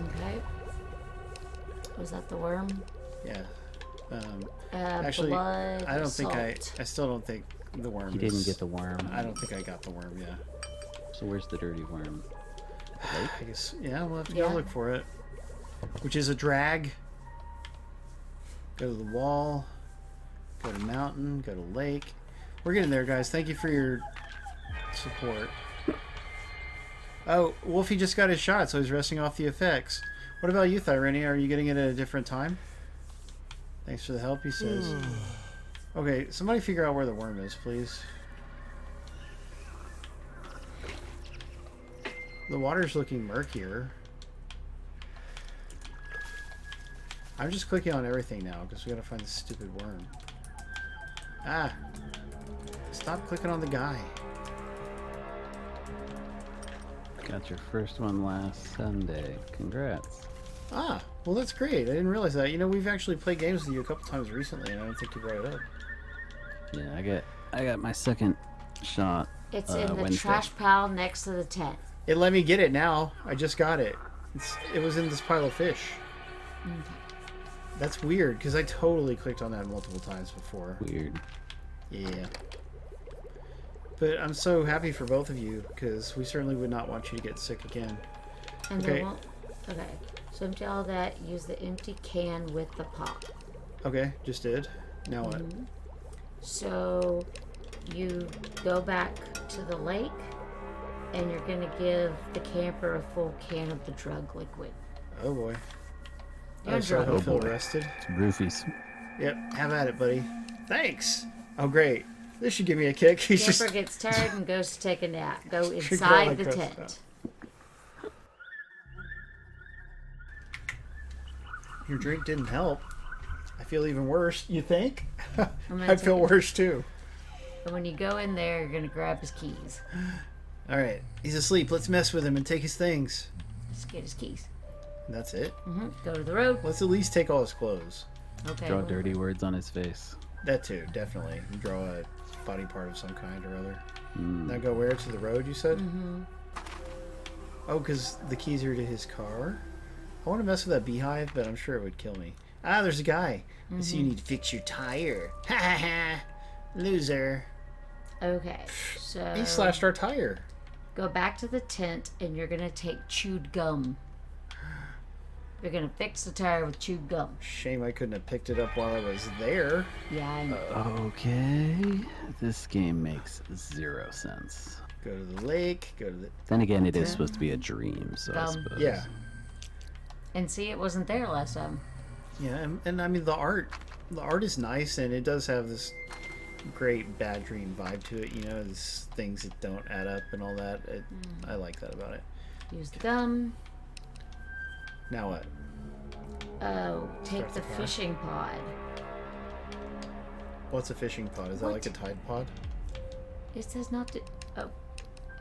Okay. Was that the worm? Yeah. Actually, blood, I don't salt. think I still don't think the worm You is... didn't get the worm. I don't think I got the worm, yeah. So where's the dirty worm? I guess, yeah, we'll have to Yeah. go look for it. which is a drag. Go to the wall. Go to mountain. Go to lake. We're getting there, guys. Thank you for your support. Oh, Wolfie just got his shot, so he's resting off the effects. What about you, Thyrene? Are you getting it at a different time? Thanks for the help, he says. Okay, somebody figure out where the worm is, please. The water's looking murkier. I'm just clicking on everything now because we gotta find this stupid worm. Ah! Stop clicking on the guy. Got your first one last Sunday. Congrats. Ah, well that's great. I didn't realize that. You know, we've actually played games with you a couple times recently, and I don't think you brought it up. Yeah, I got my second shot. It's in the Wednesday. trash pile next to the tent. It let me get it now. I just got it. It was in this pile of fish. Okay. That's weird, because I totally clicked on that multiple times before. Weird. Yeah. But I'm so happy for both of you, because we certainly would not want you to get sick again. And Okay. they won't. Okay. So empty all that. Use the empty can with the pop. Okay, just did. Now what? So you go back to the lake, and you're gonna give the camper a full can of the drug liquid. Oh boy. You're Oh, so drunk. he'll Oh, feel boy. rested. It's roofies. Yep, have at it, buddy. Thanks. Oh great. This should give me a kick. He's Camper just gets tired and goes to take a nap. Go Should go inside like the this. tent. Your drink didn't help. I feel even worse. You think? gonna I feel take it. worse too. And when you go in there, you're gonna grab his keys. All right, he's asleep. Let's mess with him and take his things. Just get his keys. And that's it. Go to the road. Let's at least take all his clothes. Okay. Draw well, dirty words on his face. That too, definitely. You draw a body part of some kind or other. Mm. Now go where? To the road, you said? Mm-hmm. Oh, because the keys are to his car? I want to mess with that beehive, but I'm sure it would kill me. Ah, there's a guy. I see you need to fix your tire. Ha ha ha. Loser. Okay. So He slashed our tire. go back to the tent, and you're gonna take chewed gum. You're gonna fix the tire with chewed gum. Shame I couldn't have picked it up while I was there. Yeah, I know. Okay. This game makes 0 sense. Go to the lake. Go to the... Then again, it is supposed to be a dream, so I suppose. Yeah. And see, it wasn't there last time. Yeah, and I mean, the art is nice, and it does have this great bad dream vibe to it, you know, these things that don't add up and all that. I like that about it. Use the gum. Now what? Oh, take Start the the car. fishing pod. What's a fishing pod? Is that What? like a Tide pod? It says not to. Oh,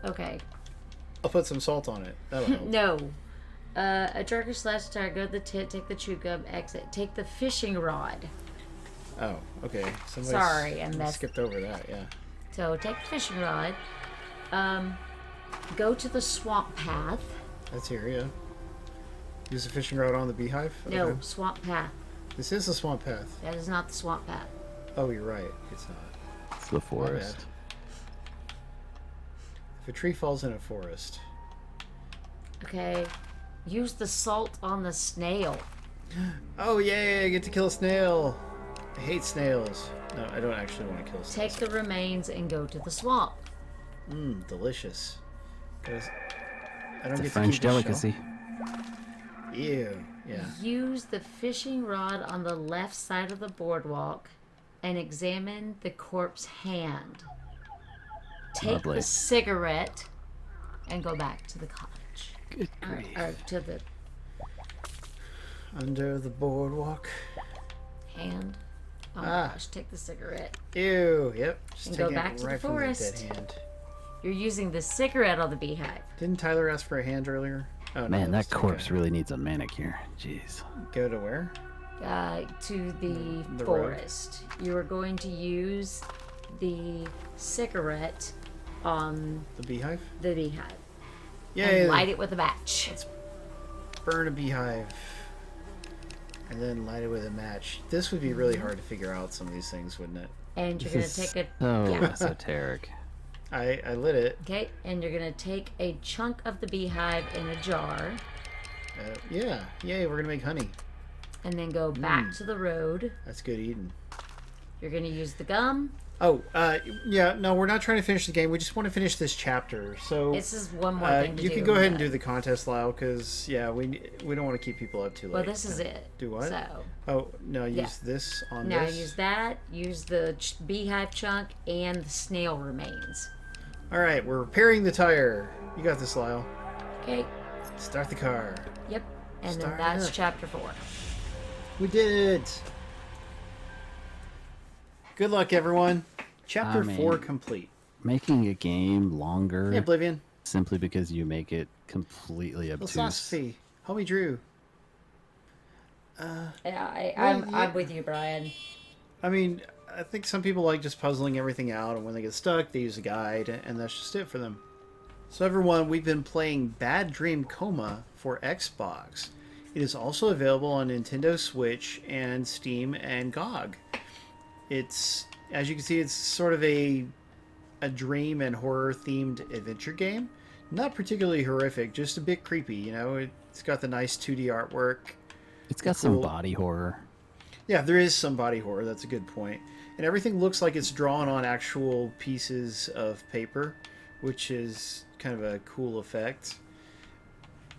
okay. I'll put some salt on it. That'll help. No. A jerker slash tire. Go to the tent. Take the chew gum. Exit. Take the fishing rod. Oh, okay. Sorry, I messed- skipped over that, yeah. So take the fishing rod. Go to the swamp path. That's here, yeah. Use the fishing rod on the beehive? No, Okay. swamp path. This is the swamp path. That is not the swamp path. Oh, you're right. It's not. It's the forest. bad. If a tree falls in a forest. Okay. Use the salt on the snail. Oh, yay! I get to kill a snail! I hate snails. No, I don't actually want to kill Take snails. the remains and go to the swamp. Mmm, delicious. I don't It's a get French to keep the shell. delicacy. Ew. Yeah. Use the fishing rod on the left side of the boardwalk and examine the corpse hand. Take Lovely. the cigarette and go back to the cottage. Good grief. Or to the Under the boardwalk. hand. Oh my Ah. gosh, take the cigarette. Ew. Yep. Just And take go it back to the right from forest. dead hand. You're using the cigarette on the beehive. Didn't Tyler ask for a hand earlier? Oh, no, Man, was that corpse okay. really needs a manicure. Jeez. Go to where? To the The road. forest. You are going to use the cigarette on The beehive? the beehive. Yay! And light it with a match. Burn a beehive. And then light it with a match. This would be really hard to figure out some of these things, wouldn't it? And you're going to take a... So Yeah. esoteric. I lit it. Okay, and you're going to take a chunk of the beehive in a jar. Yeah. Yay, we're going to make honey. And then go back to the road. That's good eating. You're going to use the gum. Oh, yeah, no, we're not trying to finish the game. We just want to finish this chapter. So This is one more thing to do. you can go ahead and do the contest, Lau, because, yeah, we don't want to keep people up too late. Well, this is it. Do what? So, oh, no, use this on now this. use that. Use the beehive chunk and the snail remains. All right, we're repairing the tire. You got this, Lyle. Okay. Start the car. Yep. And Start then that's up. chapter 4. We did it. Good luck, everyone. Chapter 4 complete. Making a game longer Hey, Oblivion. simply because you make it completely obtuse. Philosophy. Homie Drew. Yeah, Well, I'm with you, Brian. I mean, I think some people like just puzzling everything out, and when they get stuck, they use a guide, and that's just it for them. So everyone, we've been playing Bad Dream Coma for Xbox. It is also available on Nintendo Switch and Steam and GOG. It's, as you can see, it's sort of a dream and horror themed adventure game. Not particularly horrific, just a bit creepy, you know. It's got the nice 2D artwork. It's got some body horror. Yeah, there is some body horror, that's a good point. And everything looks like it's drawn on actual pieces of paper, which is kind of a cool effect.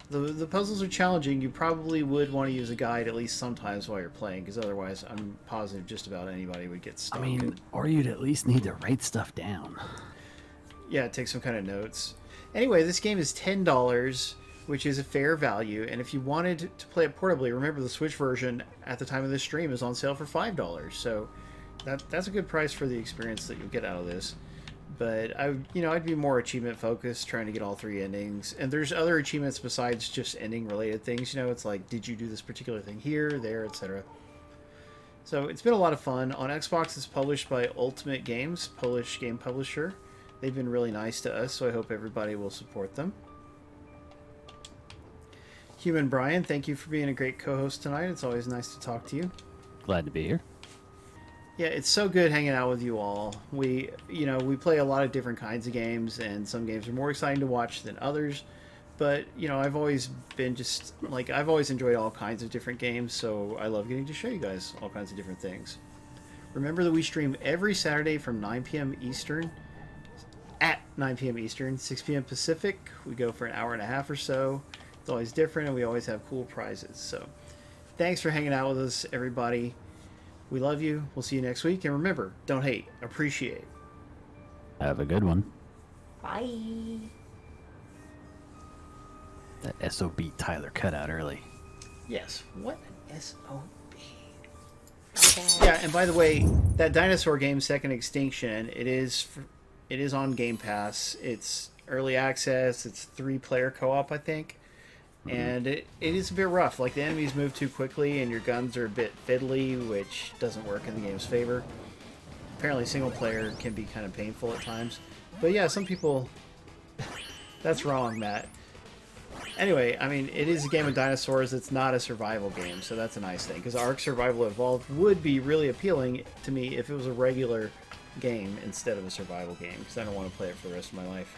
The puzzles are challenging. You probably would want to use a guide at least sometimes while you're playing, because otherwise I'm positive just about anybody would get stuck. I mean, or you'd at least need to write stuff down. Yeah, take some kind of notes. Anyway, this game is $10, which is a fair value, and if you wanted to play it portably, remember the Switch version at the time of this stream is on sale for $5, so that's a good price for the experience that you'll get out of this. But I'd be more achievement focused, trying to get all 3 endings. And there's other achievements besides just ending related things. You know, it's like, did you do this particular thing here, there, etc. So it's been a lot of fun. On Xbox, it's published by Ultimate Games, Polish game publisher. They've been really nice to us, so I hope everybody will support them. Human Brian, thank you for being a great co-host tonight. It's always nice to talk to you. Glad to be here. Yeah, it's so good hanging out with you all. We play a lot of different kinds of games, and some games are more exciting to watch than others. But, I've always been I've always enjoyed all kinds of different games, so I love getting to show you guys all kinds of different things. Remember that we stream every Saturday from 9 p.m. Eastern, at 9 p.m. Eastern, 6 p.m. Pacific. We go for an hour and a half or so. It's always different, and we always have cool prizes. So, thanks for hanging out with us, everybody. We love you. We'll see you next week. And remember, don't hate, appreciate. Have a good one. Bye. That SOB Tyler cut out early. Yes, what an SOB. Okay. Yeah, and by the way, that dinosaur game, Second Extinction, it is on Game Pass. It's early access. It's 3-player co-op, I think. And it is a bit rough. Like, the enemies move too quickly, and your guns are a bit fiddly, which doesn't work in the game's favor. Apparently, single player can be kind of painful at times. But yeah, some people... That's wrong, Matt. Anyway, I mean, it is a game of dinosaurs. It's not a survival game, so that's a nice thing. Because Ark Survival Evolved would be really appealing to me if it was a regular game instead of a survival game, because I don't want to play it for the rest of my life.